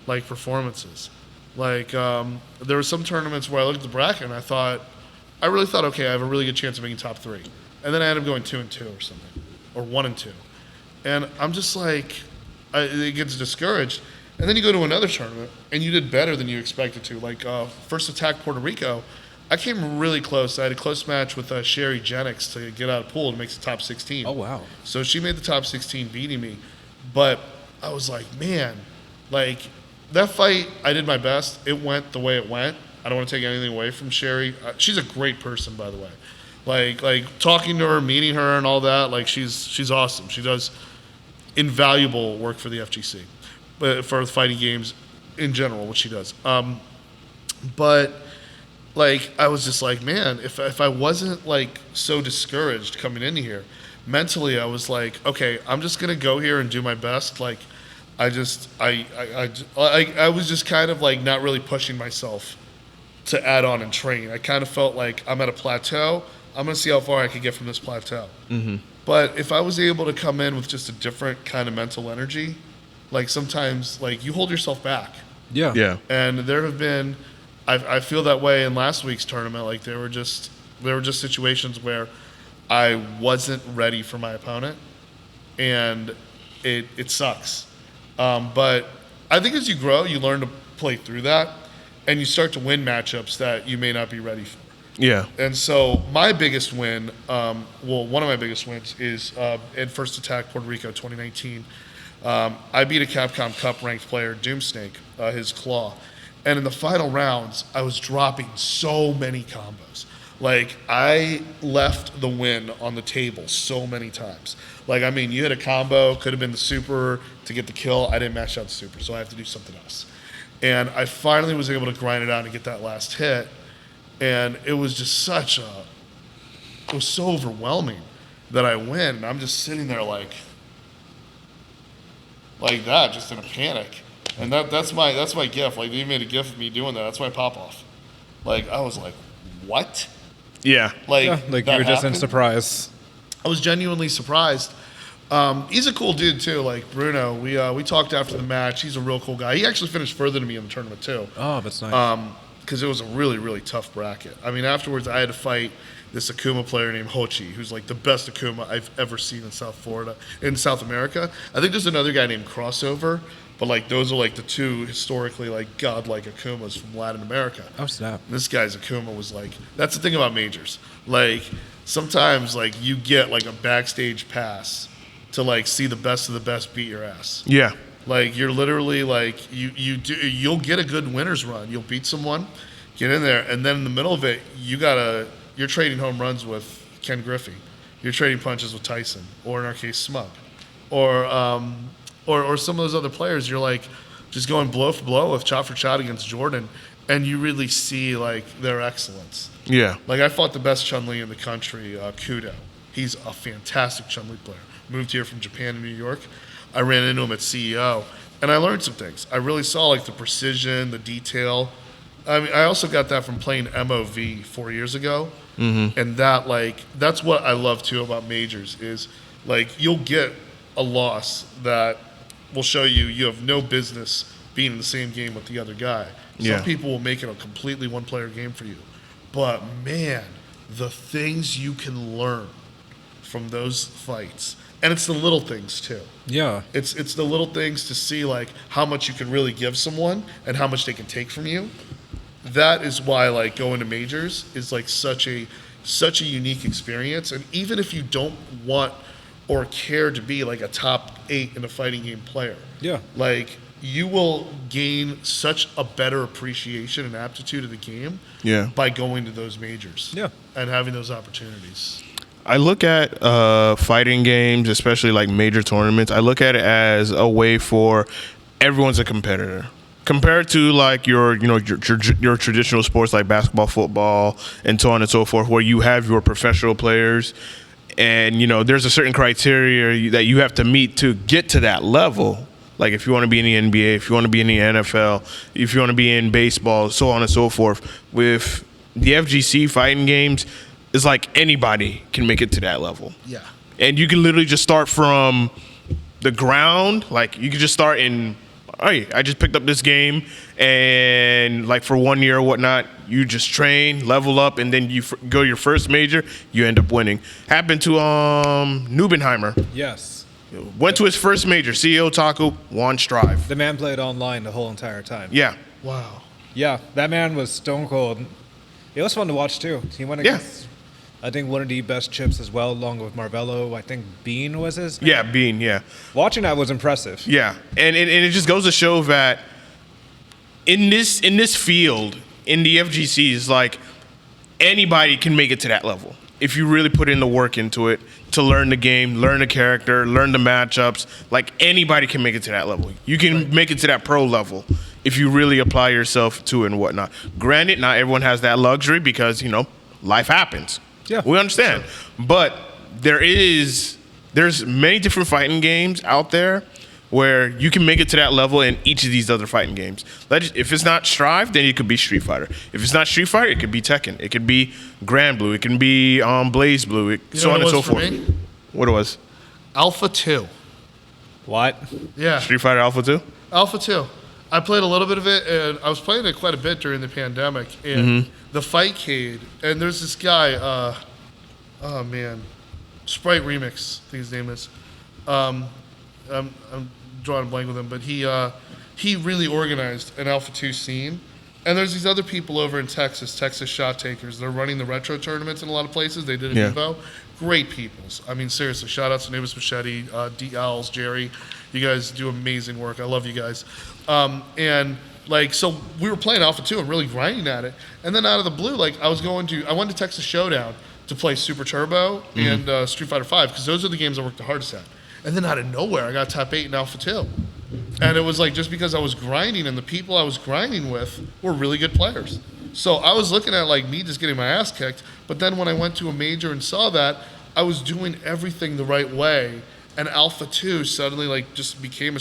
like, performances. Like, there were some tournaments where I looked at the bracket and I really thought, okay, I have a really good chance of making top 3. and then I ended up going 2-2 or something, or 1-2, and I'm just like, it gets discouraged. And then you go to another tournament, and you did better than you expected to. Like First Attack Puerto Rico, I came really close. I had a close match with Sherry Jennings to get out of pool and make the top 16. Oh, wow. So she made the top 16, beating me. But I was like, man, like that fight, I did my best. It went the way it went. I don't want to take anything away from Sherry. She's a great person, by the way. Like talking to her, meeting her, and all that. Like she's awesome. She does invaluable work for the FGC. But for the fighting games in general, what she does. But like I was just like, man, if I wasn't like so discouraged coming into here, mentally I was like, okay, I'm just gonna go here and do my best. Like I was just kind of like not really pushing myself to add on and train. I kind of felt like I'm at a plateau. I'm gonna see how far I can get from this plateau. Mm-hmm. But if I was able to come in with just a different kind of mental energy, like sometimes like you hold yourself back. Yeah. And there have been, I feel that way in last week's tournament. Like there were just situations where I wasn't ready for my opponent, and it sucks. But I think as you grow, you learn to play through that, and you start to win matchups that you may not be ready for. Yeah. And so my biggest win, one of my biggest wins is in First Attack Puerto Rico 2019. I beat a Capcom Cup ranked player, Doomsnake, his Claw. And in the final rounds, I was dropping so many combos. Like, I left the win on the table so many times. Like, I mean, you hit a combo, could have been the super to get the kill. I didn't match out the super, so I have to do something else. And I finally was able to grind it out and get that last hit. And it was just it was so overwhelming that I win. And I'm just sitting there like that, just in a panic. And that's my gift. Like, they made a gift of me doing that. That's my pop off. Like, I was like, what? Yeah. Like you were just in surprise. I was genuinely surprised. He's a cool dude too. Like Bruno, we talked after the match. He's a real cool guy. He actually finished further than me in the tournament too. Oh, that's nice. Because it was a really, really tough bracket. I mean, afterwards I had to fight this Akuma player named Hochi, who's like the best Akuma I've ever seen in South America. I think there's another guy named Crossover, but like those are like the two historically like godlike Akumas from Latin America. Oh, snap. And this guy's Akuma was like, that's the thing about majors. Like sometimes like you get like a backstage pass to like see the best of the best beat your ass. Yeah. Like you're literally like you'll get a good winner's run. You'll beat someone, get in there, and then in the middle of it, you're trading home runs with Ken Griffey. You're trading punches with Tyson, or in our case, Smug, or some of those other players. You're like just going blow for blow with shot for shot against Jordan, and you really see like their excellence. Yeah. Like I fought the best Chun-Li in the country, Kudo. He's a fantastic Chun-Li player. Moved here from Japan to New York. I ran into him at CEO, and I learned some things. I really saw like the precision, the detail. I mean, I also got that from playing MOV 4 years ago, and that's what I love too about majors is like you'll get a loss that will show you have no business being in the same game with the other guy. Some people will make it a completely one-player game for you, but man, the things you can learn from those fights. And it's the little things too. Yeah. It's the little things to see like how much you can really give someone and how much they can take from you. That is why like going to majors is like such a unique experience. And even if you don't want or care to be like a top 8 in a fighting game player, like you will gain such a better appreciation and aptitude of the game by going to those majors and having those opportunities. I look at fighting games, especially like major tournaments, I look at it as a way for everyone's a competitor. Compared to like your traditional sports like basketball, football, and so on and so forth, where you have your professional players, and there's a certain criteria that you have to meet to get to that level. Like if you want to be in the NBA, if you want to be in the NFL, if you want to be in baseball, so on and so forth. With the FGC fighting games, it's like anybody can make it to that level. Yeah. And you can literally just start from the ground. Like you can just start in hey, I just picked up this game, and like for 1 year or whatnot, you just train, level up, and then you go your first major, you end up winning. Happened to Nubenheimer. Yes. Went to his first major, CEO Taku, won Strive. The man played online the whole entire time. Yeah. Wow. Yeah, that man was stone cold. It was fun to watch too. He went against, I think, one of the best chips as well, along with Marvello. I think Bean was his name. Yeah, Bean, yeah. Watching that was impressive. Yeah, and it just goes to show that in this field, in the FGCs, like, anybody can make it to that level if you really put in the work into it to learn the game, learn the character, learn the matchups. Like, anybody can make it to that level. You can make it to that pro level if you really apply yourself to it and whatnot. Granted, not everyone has that luxury because, life happens. Yeah, we understand. Sure. But there's many different fighting games out there where you can make it to that level in each of these other fighting games. If it's not Strive, then it could be Street Fighter. If it's not Street Fighter, it could be Tekken. It could be Grand Blue. It can be Blaze Blue. So on and so forth. What it was? Alpha 2. What? Yeah. Street Fighter Alpha 2? Alpha 2. I played a little bit of it, and I was playing it quite a bit during the pandemic. And the Fightcade, and there's this guy, Sprite Remix, I think his name is. I'm drawing a blank with him, but he really organized an Alpha 2 scene. And there's these other people over in Texas Shot Takers. They're running the retro tournaments in a lot of places. They did an Evo. Great peoples. I mean, seriously, shout out to Navis Machete, D. Owls, Jerry. You guys do amazing work. I love you guys. So we were playing Alpha 2 and really grinding at it. And then out of the blue, I went to Texas Showdown to play Super Turbo and Street Fighter 5 because those are the games I worked the hardest at. And then out of nowhere, I got top 8 in Alpha 2. And it was just because I was grinding and the people I was grinding with were really good players. So I was looking at me just getting my ass kicked. But then when I went to a major and saw that, I was doing everything the right way. And Alpha 2 suddenly just became my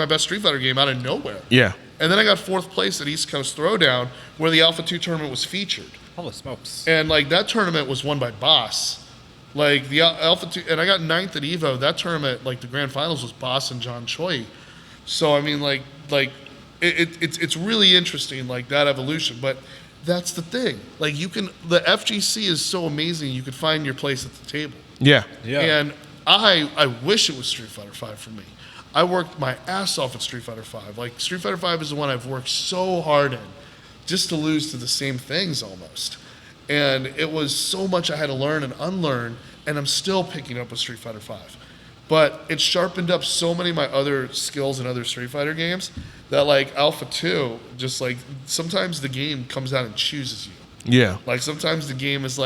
best Street Fighter game out of nowhere. Yeah. And then I got 4th place at East Coast Throwdown where the Alpha 2 tournament was featured. Holy smokes. And that tournament was won by Boss. The Alpha 2, and I got 9th at Evo. That tournament, the grand finals was Boss and John Choi. So I mean, it's really interesting, that evolution. But that's the thing. The FGC is so amazing. You could find your place at the table. Yeah. Yeah. And I wish it was Street Fighter 5 for me. I worked my ass off at Street Fighter 5. Street Fighter 5 is the one I've worked so hard in, just to lose to the same things almost. And it was so much I had to learn and unlearn, and I'm still picking up with Street Fighter 5. But it sharpened up so many of my other skills in other Street Fighter games that Alpha 2, just sometimes the game comes out and chooses you. Yeah. Sometimes the game is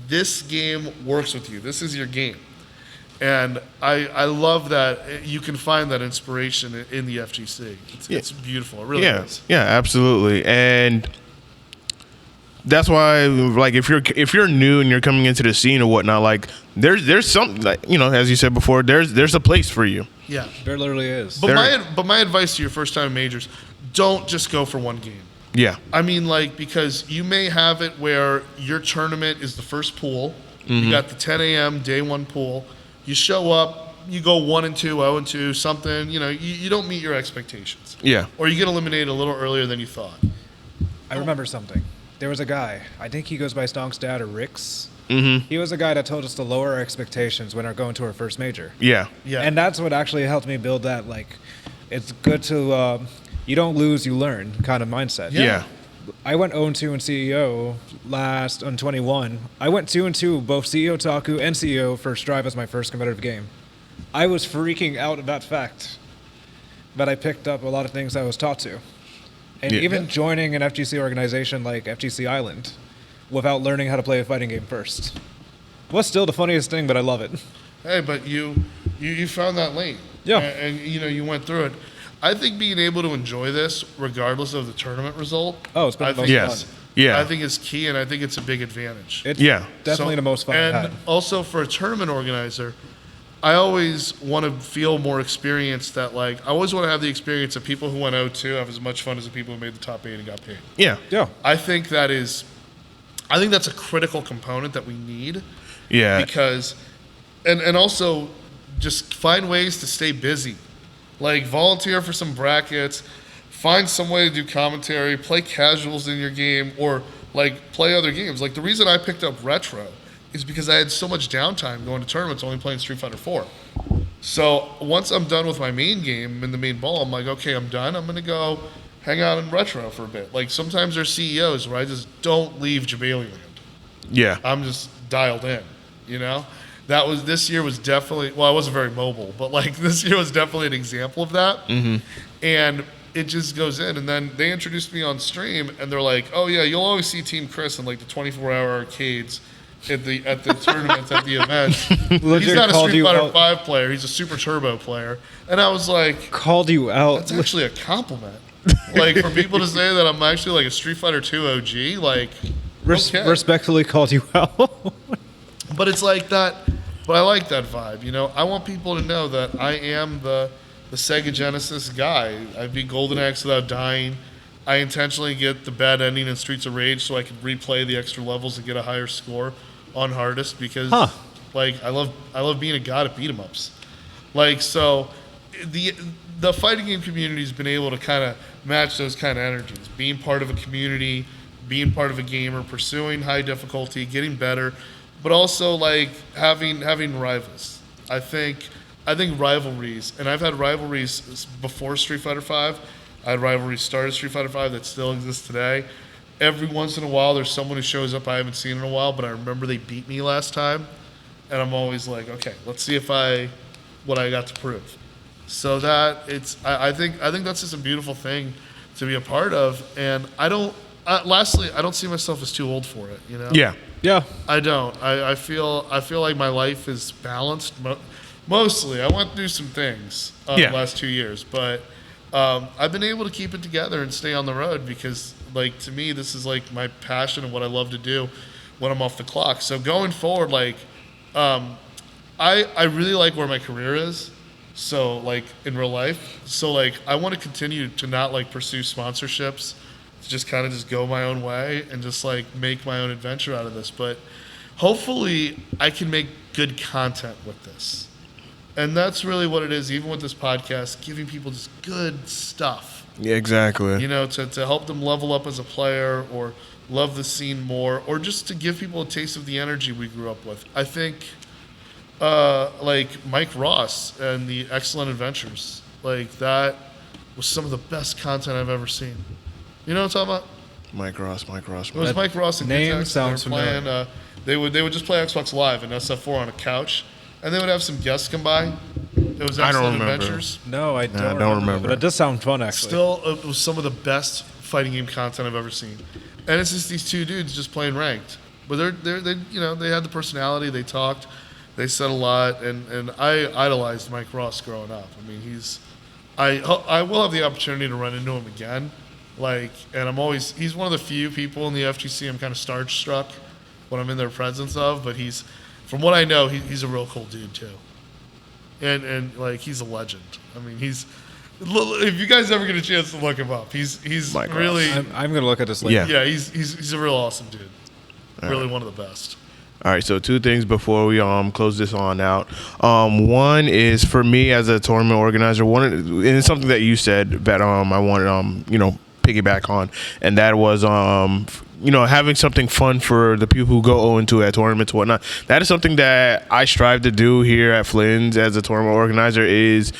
this game works with you. This is your game. And I love that you can find that inspiration in the FGC. It's beautiful. It really is. Yeah, absolutely. And that's why, if you're new and you're coming into the scene or whatnot, there's something, as you said before, there's a place for you. Yeah, there literally is. But my advice to your first time majors, don't just go for one game. Yeah. I mean, because you may have it where your tournament is the first pool. You got the 10 a.m. day one pool. You show up, you go 1-2, 0-2, something. You don't meet your expectations. Yeah. Or you get eliminated a little earlier than you thought. I remember something. There was a guy, I think he goes by Stonk's dad or Rick's. He was the guy that told us to lower our expectations when we're going to our first major. Yeah. And that's what actually helped me build that, it's good to, you don't lose, you learn kind of mindset. Yeah. I went 0-2 in CEO last on 21. I went 2-2, both CEO Taku and CEO for Strive as my first competitive game. I was freaking out at that fact, but I picked up a lot of things I was taught to. And even joining an FGC organization like FGC Island without learning how to play a fighting game first was still the funniest thing, but I love it. Hey, but you found that lane. Yeah. And you went through it. I think being able to enjoy this, regardless of the tournament result, it's been the most fun. Yeah. I think it's key, and I think it's a big advantage. It's definitely the most fun I've had. And also for a tournament organizer, I always want to feel more experienced I always want to have the experience of people who went 0-2 have as much fun as the people who made the top 8 and got paid. Yeah. Yeah. I think that's a critical component that we need. Yeah. Because, and also just find ways to stay busy. Like, volunteer for some brackets, find some way to do commentary, play casuals in your game, or like play other games. Like, the reason I picked up Retro is because I had so much downtime going to tournaments only playing Street Fighter 4. So once I'm done with my main game in the main ball, I'm like, okay, I'm done. I'm going to go hang out in Retro for a bit. Like, sometimes there's CEOs where I just don't leave Jabaliland. Yeah. I'm just dialed in, you know? This year was definitely, well, I wasn't very mobile, but like this year was definitely an example of that. Mm-hmm. And it just goes in. And then they introduced me on stream and they're like, oh yeah, you'll always see TeamKhris in like the 24-hour arcades at the tournaments, at the events. He's not a Street Fighter 5 player, he's a Super Turbo player. And I was like, called you out. That's actually a compliment. Like, for people to say that I'm actually like a Street Fighter 2 OG, like, okay. Respectfully called you out. But it's like that. But I like that vibe, you know. I want people to know that I am the Sega Genesis guy. I beat Golden Axe without dying. I intentionally get the bad ending in Streets of Rage so I can replay the extra levels and get a higher score on hardest because, like, I love being a god at beat 'em ups. Like, so the fighting game community has been able to kind of match those kind of energies. Being part of a community, being part of a gamer, pursuing high difficulty, getting better. But also, like, having rivals. I think rivalries, and I've had rivalries before Street Fighter V. I had rivalries started Street Fighter V that still exists today. Every once in a while, there's someone who shows up I haven't seen in a while, but I remember they beat me last time, and I'm always like, okay, let's see what I got to prove. So I think that's just a beautiful thing to be a part of, and lastly, I don't see myself as too old for it, you know? Yeah. I don't. I feel like my life is balanced. Mostly, I went through some things the last 2 years, but I've been able to keep it together and stay on the road because, like, to me, this is like my passion and what I love to do when I'm off the clock. So going forward, like, I really like where my career is. So, like, in real life. So, like, I want to continue to not, like, pursue sponsorships. Just kind of just go my own way and just like make my own adventure out of this. But hopefully I can make good content with this. And that's really what it is, even with this podcast, giving people just good stuff. Yeah, exactly. You know, to help them level up as a player or love the scene more or just to give people a taste of the energy we grew up with. I think like Mike Ross and the Excellent Adventures, like that was some of the best content I've ever seen. You know what I'm talking about? Mike Ross. It was Mike Ross and name Kitex. sounds familiar. They would just play Xbox Live and SF4 on a couch, and they would have some guests come by. It was Excellent Adventures. No, I don't remember. But it does sound fun, actually. Still, it was some of the best fighting game content I've ever seen. And it's just these two dudes just playing ranked. But they you know, they had the personality. They talked. They said a lot, and I idolized Mike Ross growing up. I mean, I will have the opportunity to run into him again. Like, and he's one of the few people in the FGC I'm kind of starstruck when I'm in their presence of, but from what I know, he's a real cool dude too. And like, he's a legend. I mean, if you guys ever get a chance to look him up, he's really, I'm going to look at this later. Yeah, he's a real awesome dude. Really one of the best. All right, so two things before we close this on out. One is for me as a tournament organizer, and it's something that you said that I wanted piggyback on, and that was having something fun for the people who go 0-2 at tournaments and whatnot. That is something that I strive to do here at Flynn's as a tournament organizer. Is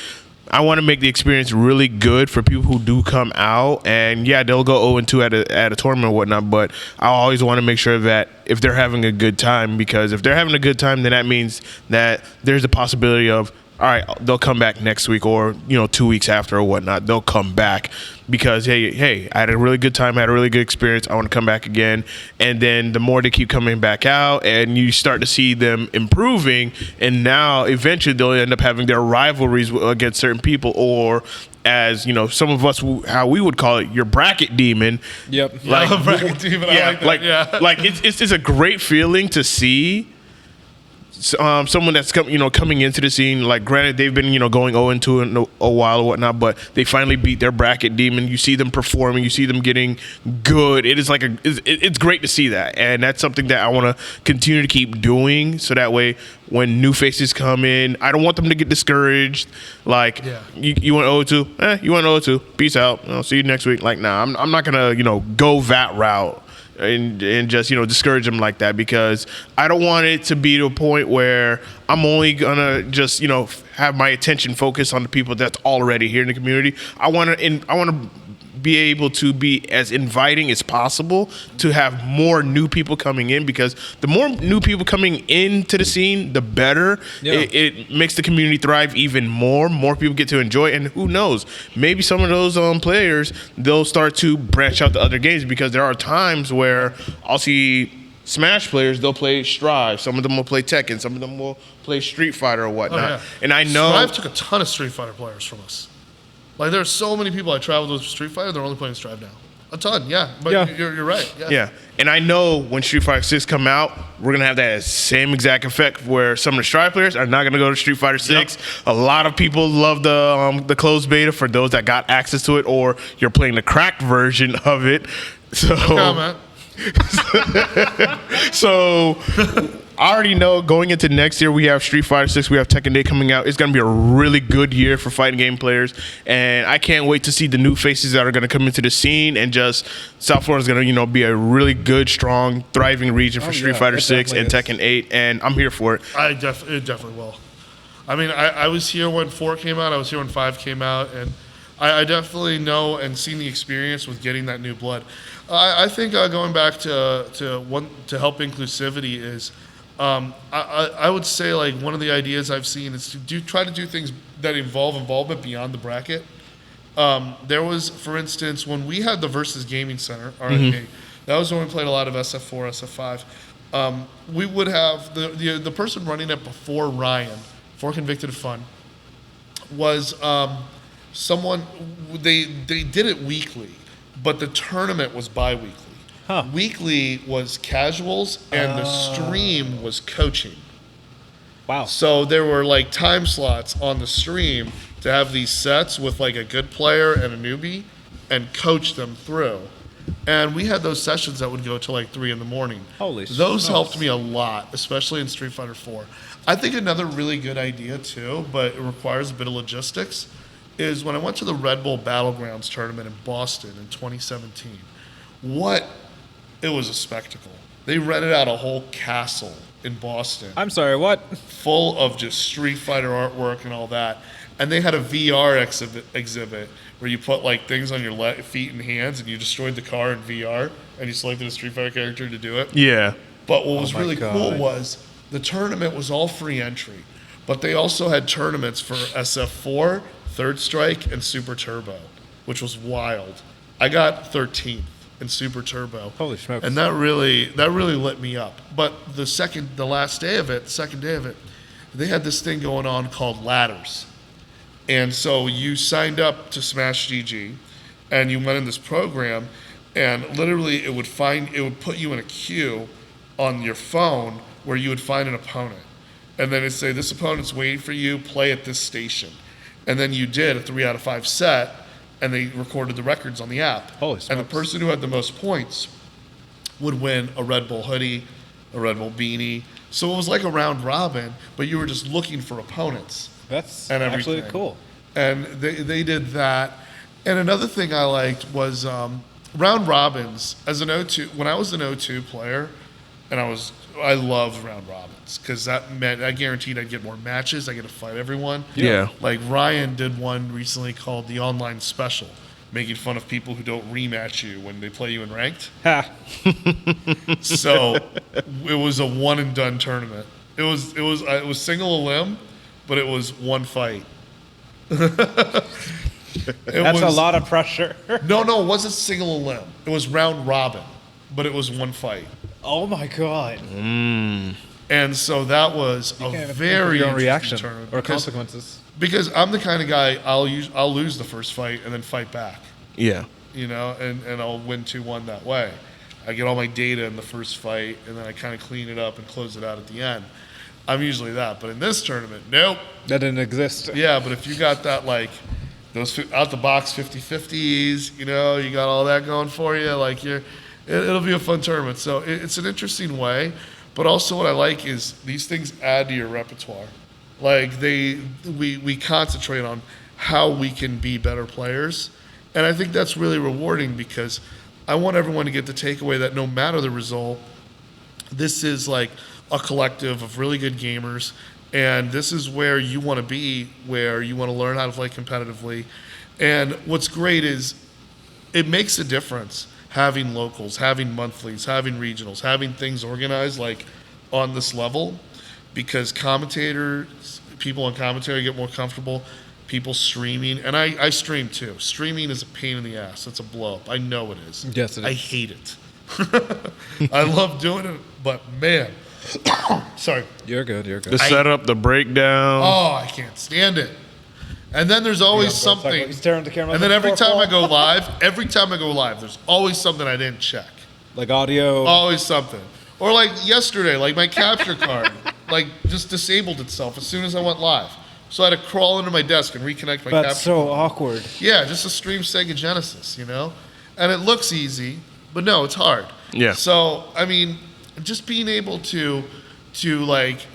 I want to make the experience really good for people who do come out, and yeah, they'll go 0-2 at a tournament and whatnot, but I always want to make sure that if they're having a good time, because if they're having a good time, then that means that there's a possibility of, all right, they'll come back next week or 2 weeks after or whatnot. They'll come back because hey, I had a really good time, I had a really good experience. I want to come back again. And then the more they keep coming back out, and you start to see them improving, and now eventually they'll end up having their rivalries against certain people, or as some of us, how we would call it, your bracket demon. Yep. Bracket demon. Yeah, I like that. Like it's a great feeling to see someone that's coming into the scene. Like, granted, they've been going 0-2 in a while or whatnot, but they finally beat their bracket demon. You see them performing, you see them getting good. It is it's great to see that, and that's something that I want to continue to keep doing. So that way, when new faces come in, I don't want them to get discouraged. Like, you went 0-2, you went 0-2. Peace out. I'll see you next week. Like, nah, I'm not gonna go that route. And just discourage them like that, because I don't want it to be to a point where I'm only gonna just have my attention focused on the people that's already here in the community. I want to be able to be as inviting as possible to have more new people coming in, because the more new people coming into the scene, the better. It makes the community thrive even more. More people get to enjoy, and who knows, maybe some of those players, they'll start to branch out to other games, because there are times where I'll see Smash players, they'll play Strive, some of them will play Tekken, some of them will play Street Fighter or whatnot. And I know Strive took a ton of Street Fighter players from us. Like, there are so many people I traveled with Street Fighter, they're only playing Strive now. A ton, yeah. But you're right. Yeah. And I know when Street Fighter 6 come out, we're going to have that same exact effect, where some of the Strive players are not going to go to Street Fighter 6. A lot of people love the closed beta for those that got access to it, or you're playing the cracked version of it. So, so I already know going into next year, we have Street Fighter 6, we have Tekken 8 coming out. It's going to be a really good year for fighting game players, and I can't wait to see the new faces that are going to come into the scene, and just South Florida is going to be a really good, strong, thriving region for Street Fighter 6 and Tekken 8, and I'm here for it. It definitely will. I mean, I was here when 4 came out, I was here when 5 came out, and I definitely know and seen the experience with getting that new blood. I think going back to help inclusivity is, I would say, like, one of the ideas I've seen is to try to do things that involve involvement beyond the bracket. There was, for instance, when we had the Versus Gaming Center, RFK, that was when we played a lot of SF4, SF5. We would have the person running it before Ryan, for Convicted of Fun, was someone, they did it weekly, but the tournament was bi-weekly. Weekly was casuals, and the stream was coaching. Wow. So there were, like, time slots on the stream to have these sets with, like, a good player and a newbie and coach them through. And we had those sessions that would go till like 3 a.m. Holy shit. Those helped me a lot, especially in Street Fighter 4. I think another really good idea too, but it requires a bit of logistics, is when I went to the Red Bull Battlegrounds tournament in Boston in 2017. It was a spectacle. They rented out a whole castle in Boston. I'm sorry, what? Full of just Street Fighter artwork and all that. And they had a VR exhibit where you put, like, things on your feet and hands, and you destroyed the car in VR, and you selected a Street Fighter character to do it. Yeah. But what was really cool was the tournament was all free entry, but they also had tournaments for SF4, Third Strike, and Super Turbo, which was wild. I got 13th in Super Turbo. Holy smokes. And that really lit me up. But the second day of it, they had this thing going on called ladders. And so you signed up to Smash GG, and you went in this program, and literally it would put you in a queue on your phone where you would find an opponent. And then it'd say, this opponent's waiting for you, play at this station. And then you did a 3 out of 5 set, and they recorded the records on the app. Holy smokes. And the person who had the most points would win a Red Bull hoodie, a Red Bull beanie. So it was like a round robin, but you were just looking for opponents. That's and actually cool. And they did that. And another thing I liked was round robins. As an O2, when I was an O2 player, and I loved round robins because that meant I guaranteed I'd get more matches. I get to fight everyone. Yeah. Like Ryan did one recently called the Online Special, making fun of people who don't rematch you when they play you in ranked. Ha. So it was a one and done tournament. It was single elim, but it was one fight. That's a lot of pressure. No, it wasn't single elim. It was round robin, but it was one fight. Oh my god. And so that was a very interesting reaction tournament or consequences. Because I'm the kind of guy I'll lose the first fight and then fight back. Yeah. You know, and I'll win 2-1 that way. I get all my data in the first fight, and then I kind of clean it up and close it out at the end. I'm usually that. But in this tournament, nope. That didn't exist. Yeah, but if you got that, like, those out-the-box 50-50s, you know, you got all that going for you, like, it'll be a fun tournament. So it's an interesting way. But also what I like is these things add to your repertoire. Like, we concentrate on how we can be better players. And I think that's really rewarding because I want everyone to get the takeaway that no matter the result, this is like a collective of really good gamers. And this is where you want to be, where you want to learn how to play competitively. And what's great is it makes a difference having locals, having monthlies, having regionals, having things organized like on this level, because commentators, people on commentary get more comfortable, people streaming, and I stream too. Streaming is a pain in the ass. It's a blow up. I know it is. Yes, it is. I hate it. I love doing it, but man, sorry. You're good. The setup, the breakdown. Oh, I can't stand it. And then there's always something. He's staring at the camera. And then every time I go live, there's always something I didn't check. Like audio. Always something. Or like yesterday, like my capture card, like just disabled itself as soon as I went live. So I had to crawl into my desk and reconnect my capture. That's so awkward. Yeah, just to stream Sega Genesis, you know? And it looks easy, but no, it's hard. Yeah. So, I mean, just being able to like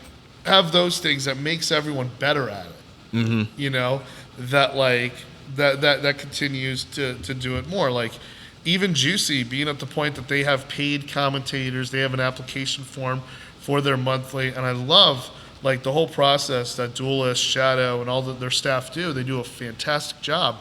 have those things that makes everyone better at it. Mm-hmm. You know, that like that continues to do it more. Like even Juicy being at the point that they have paid commentators, they have an application form for their monthly, and I love like the whole process that Duelist, Shadow, and all their staff do. They do a fantastic job.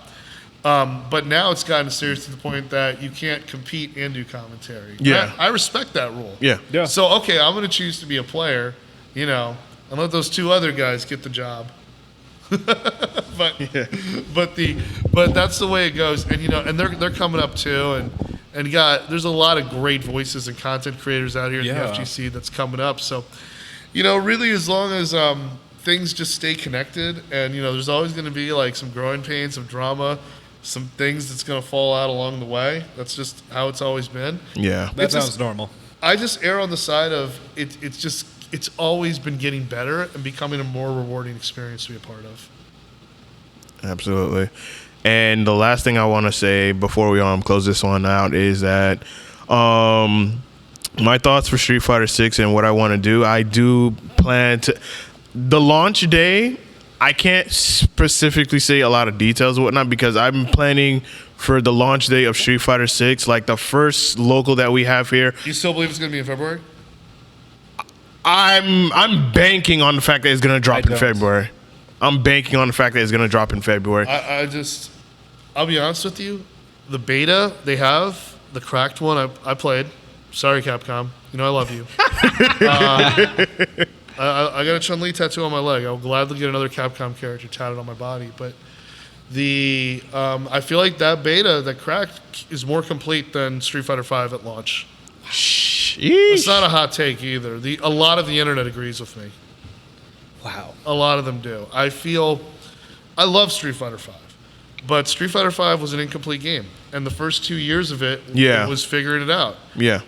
But now it's gotten serious to the point that you can't compete and do commentary. Yeah. I respect that rule. Yeah. So, okay, I'm going to choose to be a player, you know, and let those two other guys get the job. but that's the way it goes. And, you know, and they're coming up too. And there's a lot of great voices and content creators out here in the FGC that's coming up. So, you know, really as long as things just stay connected, and, you know, there's always going to be like some growing pains, some drama, some things that's going to fall out along the way. That's just how it's always been. Yeah. That sounds normal. I just err on the side of it's always been getting better and becoming a more rewarding experience to be a part of. Absolutely. And the last thing I want to say before we close this one out is that my thoughts for Street Fighter 6 and what I want to do, I do plan to... The launch day, I can't specifically say a lot of details and whatnot because I'm planning for the launch day of Street Fighter 6, like the first local that we have here. You still believe it's going to be in February? I'm banking on the fact that it's going to drop in February. I'm banking on the fact that it's going to drop in February. I'll be honest with you. The beta they have, the cracked one, I played. Sorry, Capcom. You know I love you. I got a Chun-Li tattoo on my leg. I'll gladly get another Capcom character tatted on my body. But I feel like that beta, that cracked, is more complete than Street Fighter V at launch. Sheesh. It's not a hot take either. A lot of the internet agrees with me. Wow. A lot of them do. I love Street Fighter V, but Street Fighter V was an incomplete game, and the first 2 years of it was figuring it out. Yeah.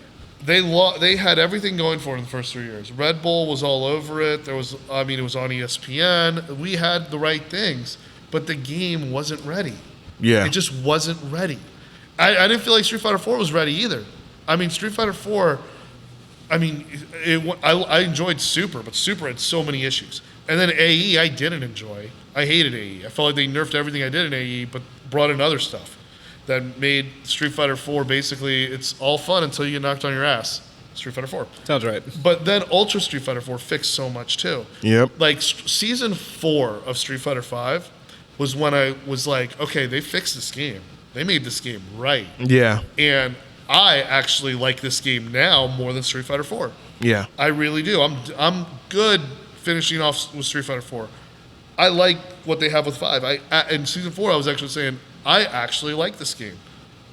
They had everything going for it in the first 3 years. Red Bull was all over it. It was on ESPN. We had the right things, but the game wasn't ready. Yeah. It just wasn't ready. I didn't feel like Street Fighter 4 was ready either. I mean, Street Fighter 4, I enjoyed Super, but Super had so many issues. And then AE, I didn't enjoy. I hated AE. I felt like they nerfed everything I did in AE, but brought in other stuff that made Street Fighter 4 basically, it's all fun until you get knocked on your ass. Street Fighter 4. Sounds right. But then Ultra Street Fighter 4 fixed so much too. Yep. Like Season 4 of Street Fighter 5 was when I was like, okay, they fixed this game. They made this game right. Yeah. And I actually like this game now more than Street Fighter 4. Yeah. I really do. I'm good finishing off with Street Fighter 4. I like what they have with 5. In Season 4, I was actually saying, I actually like this game.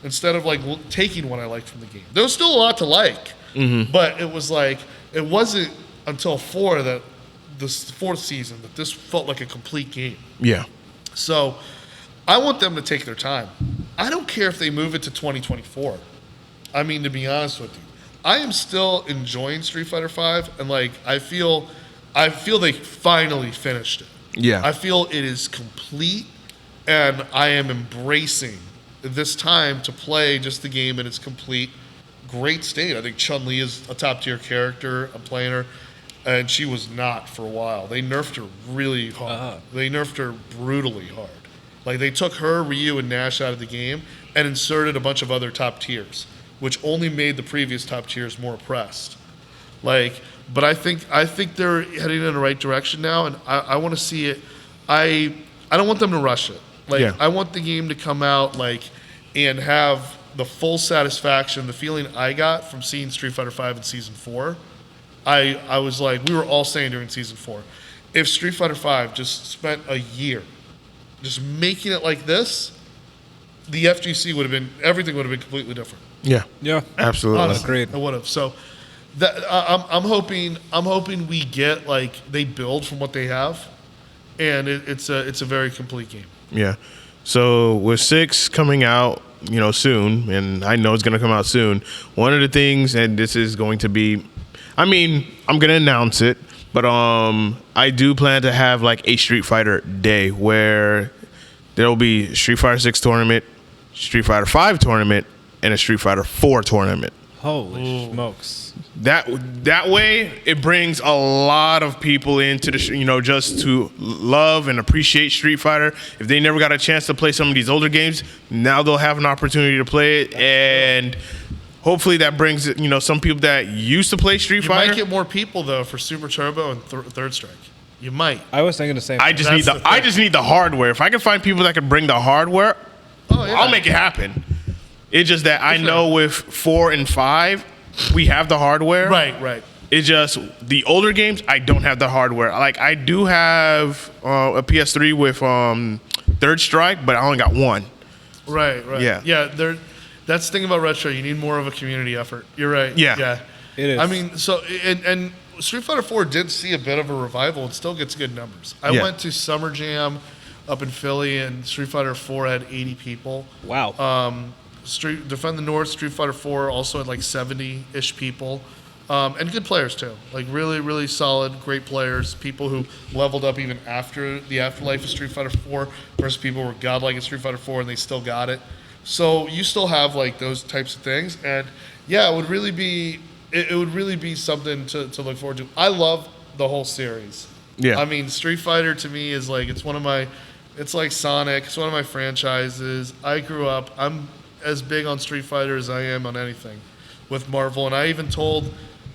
Instead of like taking what I liked from the game. There was still a lot to like. Mm-hmm. But it was like, it wasn't until 4 that this 4th season that this felt like a complete game. Yeah. So I want them to take their time. I don't care if they move it to 2024. I mean, to be honest with you, I am still enjoying Street Fighter V, and like I feel I feel they finally finished it. Yeah. I feel it is complete, and I am embracing this time to play just the game in its complete, great state. I think Chun-Li is a top-tier character. I'm playing her, and she was not for a while. They nerfed her really hard. They nerfed her brutally hard. Like, they took her, Ryu, and Nash out of the game and inserted a bunch of other top tiers, which only made the previous top tiers more oppressed. Like, but I think they're heading in the right direction now, and I want to see it. I don't want them to rush it. Like, I want the game to come out and have the full satisfaction, the feeling I got from seeing Street Fighter V in Season 4. I was like, we were all saying during Season 4, if Street Fighter V just spent a year just making it like this, the FGC everything would have been completely different. Yeah. Yeah. Absolutely. Honestly, agreed. It would have. So that I'm hoping we get they build from what they have, and it's a very complete game. Yeah. So with 6 coming out, soon, and I know it's going to come out soon, one of the things, and this is going to be, I'm going to announce it, but I do plan to have a Street Fighter day where there'll be Street Fighter 6 tournament, Street Fighter 5 tournament, and a Street Fighter 4 tournament. Holy smokes. That way, it brings a lot of people into the just to love and appreciate Street Fighter. If they never got a chance to play some of these older games, now they'll have an opportunity to play it, and hopefully that brings some people that used to play Street Fighter. You might get more people though for Super Turbo and Third Strike. You might. I was thinking the same. I just need the hardware. If I can find people that can bring the hardware, I'll make it happen. It's just that I know with 4 and 5, we have the hardware. Right. It's just the older games, I don't have the hardware. I do have a PS3 with Third Strike, but I only got one. Right. Yeah. That's the thing about retro. You need more of a community effort. You're right. Yeah. It is. So and Street Fighter 4 did see a bit of a revival. It still gets good numbers. I went to Summer Jam up in Philly, and Street Fighter 4 had 80 people. Wow. Defend the North, Street Fighter 4 also had 70-ish people. And good players too. Really, really solid, great players. People who leveled up even after the afterlife of Street Fighter 4 versus people who were godlike in Street Fighter 4 and they still got it. So you still have those types of things. And yeah, it would really be something to look forward to. I love the whole series. Yeah. Street Fighter to me is it's like Sonic. It's one of my franchises. I grew up, I'm as big on Street Fighter as I am on anything with Marvel. And I even told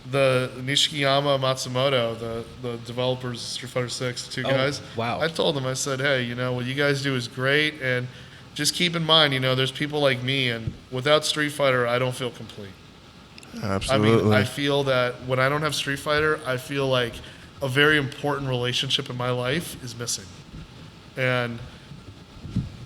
the Nishikiyama Matsumoto, the developers of Street Fighter 6, the two guys. Wow. I told them, I said, hey, what you guys do is great, and just keep in mind, there's people like me, and without Street Fighter, I don't feel complete. Absolutely. I feel that when I don't have Street Fighter, I feel like a very important relationship in my life is missing. And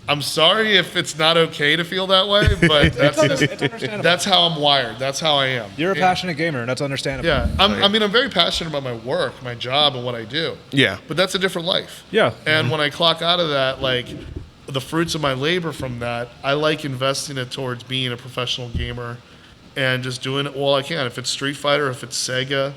I'm sorry if it's not okay to feel that way, but that's how I'm wired. That's how I am. You're a passionate gamer, and that's understandable. Yeah, I'm very passionate about my work, my job, and what I do. Yeah. But that's a different life. Yeah. And when I clock out of that, the fruits of my labor from that, I like investing it towards being a professional gamer and just doing it all I can. If it's Street Fighter, if it's Sega,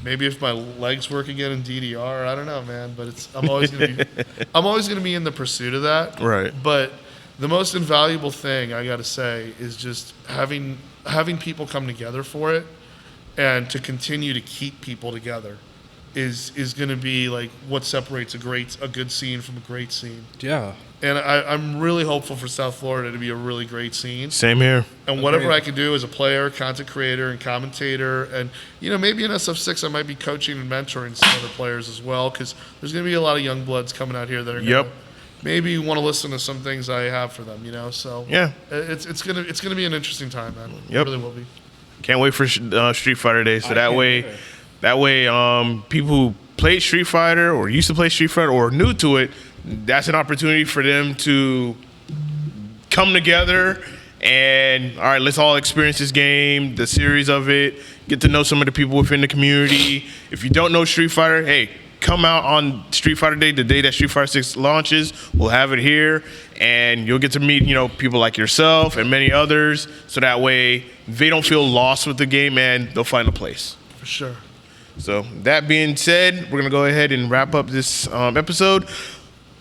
maybe if my legs work again in DDR, I don't know, man. But I'm always gonna be in the pursuit of that. Right. But the most invaluable thing I got to say is just having people come together for it, and to continue to keep people together is going to be what separates a good scene from a great scene. Yeah. And I'm really hopeful for South Florida to be a really great scene. Same here. And whatever I can do as a player, content creator, and commentator, and maybe in SF6 I might be coaching and mentoring some other players as well, because there's going to be a lot of young bloods coming out here that are going to maybe want to listen to some things I have for them. So yeah, it's gonna be an interesting time, man. Yep. It really will be. Can't wait for Street Fighter Day. So that way, people who played Street Fighter or used to play Street Fighter or new to it, that's an opportunity for them to come together and, all right, let's all experience this game, the series of it, get to know some of the people within the community. If you don't know Street Fighter, hey, come out on Street Fighter Day, the day that Street Fighter 6 launches. We'll have it here, and you'll get to meet, people like yourself and many others, so that way they don't feel lost with the game and they'll find a place. For sure. So that being said, we're going to go ahead and wrap up this episode.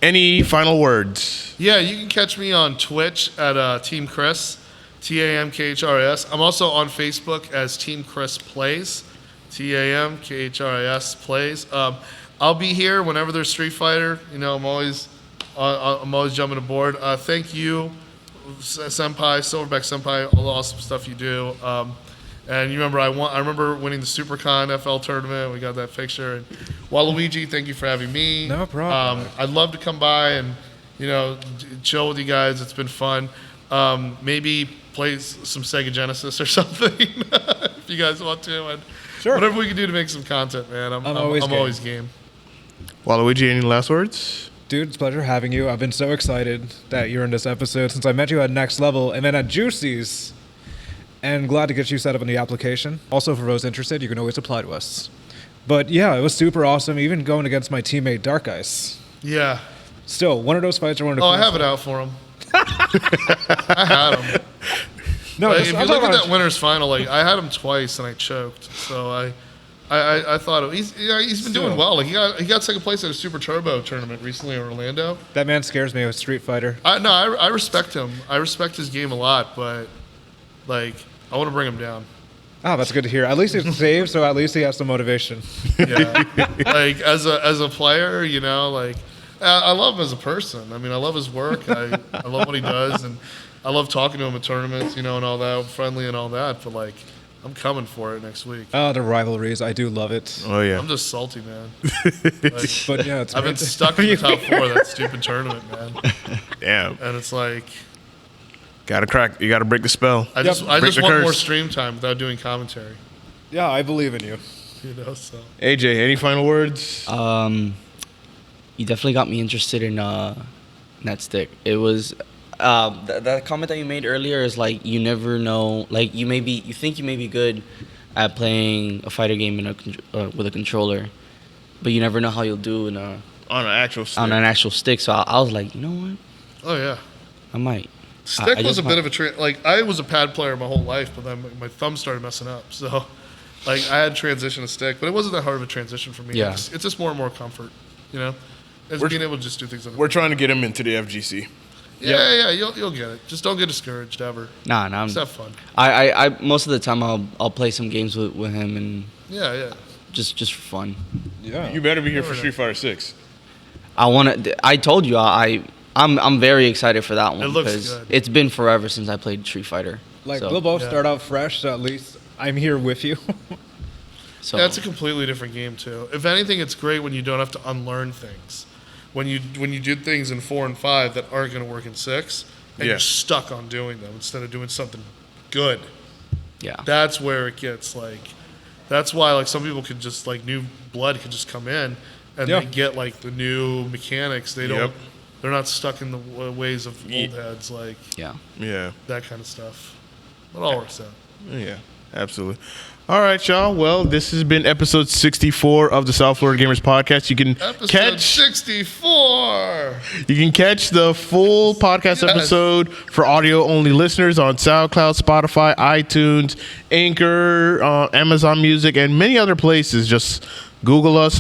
Any final words? Yeah, you can catch me on Twitch at TeamKhris, TAMKHRIS. I'm also on Facebook as TeamKhris Plays, TAMKHRIS Plays. I'll be here whenever there's Street Fighter. You know, I'm always jumping aboard. Thank you, Senpai, Silverback Senpai, all the awesome stuff you do. And you remember, I remember winning the SuperCon FL tournament. We got that picture. And Waluigi, thank you for having me. No problem. I'd love to come by and, you know, chill with you guys. It's been fun. Maybe play some Sega Genesis or something if you guys want to. And sure. Whatever we can do to make some content, man. I'm always game. Waluigi, any last words? Dude, it's a pleasure having you. I've been so excited that you're in this episode since I met you at Next Level and then at Juicy's. And glad to get you set up in the application. Also, for those interested, you can always apply to us. But yeah, it was super awesome, even going against my teammate Dark Ice. Yeah. Still, one of those fights are one of the I have it out for him. I had him. No, if you look at that winner's final, like I had him twice and I choked. So I thought he's been doing well. Like he got second place at a Super Turbo tournament recently in Orlando. That man scares me with Street Fighter. I respect him. I respect his game a lot, but like I want to bring him down. Oh, that's good to hear. At least he's saved, so at least he has some motivation. Yeah, like as a player, you know, like I love him as a person. I mean, I love his work. I love what he does, and I love talking to him at tournaments, you know, and all that, friendly and all that. But like, I'm coming for it next week. Oh, the rivalries, I do love it. Oh yeah, I'm just salty, man. But yeah, I've been stuck in the top 4 of that stupid tournament, man. Damn. And it's like. You gotta break the spell. I just want more stream time without doing commentary. Yeah, I believe in you. You know, so. AJ, any final words? You definitely got me interested in Netstick. It was that comment that you made earlier is like you never know. Like you think you may be good at playing a fighter game with a controller, but you never know how you'll do on an actual stick. So I was like, you know what? Oh yeah. I might. Stick was a bit of a like I was a pad player my whole life, but then my thumb started messing up. So, like I had transition to stick, but it wasn't that hard of a transition for me. Yeah. It's just more and more comfort, you know. It's being able to just do things. We're trying to get him into the FGC. Yeah, you'll get it. Just don't get discouraged ever. Nah. Just have fun. I most of the time I'll play some games with him and yeah. Just for fun. Yeah. You better be here for Street Fighter 6. I told you I'm very excited for that one. It looks because good. It's been forever since I played Street Fighter. Like we'll both start out fresh, so at least I'm here with you. So yeah, it's a completely different game too. If anything, it's great when you don't have to unlearn things. When you do things in 4 and 5 that aren't going to work in 6, and you're stuck on doing them instead of doing something good. Yeah. That's where it gets like. That's why like some people could just like new blood could just come in and they get like the new mechanics. They don't. They're not stuck in the ways of old heads, like that kind of stuff. It all works out. Yeah, absolutely. All right, y'all. Well, this has been episode 64 of the South Florida Gamers Podcast. You can catch 64. You can catch the full podcast episode for audio-only listeners on SoundCloud, Spotify, iTunes, Anchor, Amazon Music, and many other places. Just Google us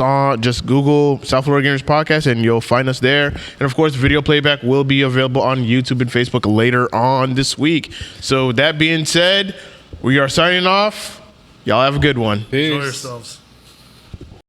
Google South Florida Gamers Podcast and you'll find us there. And of course, video playback will be available on YouTube and Facebook later on this week. So that being said, we are signing off. Y'all have a good one. Peace. Enjoy yourselves.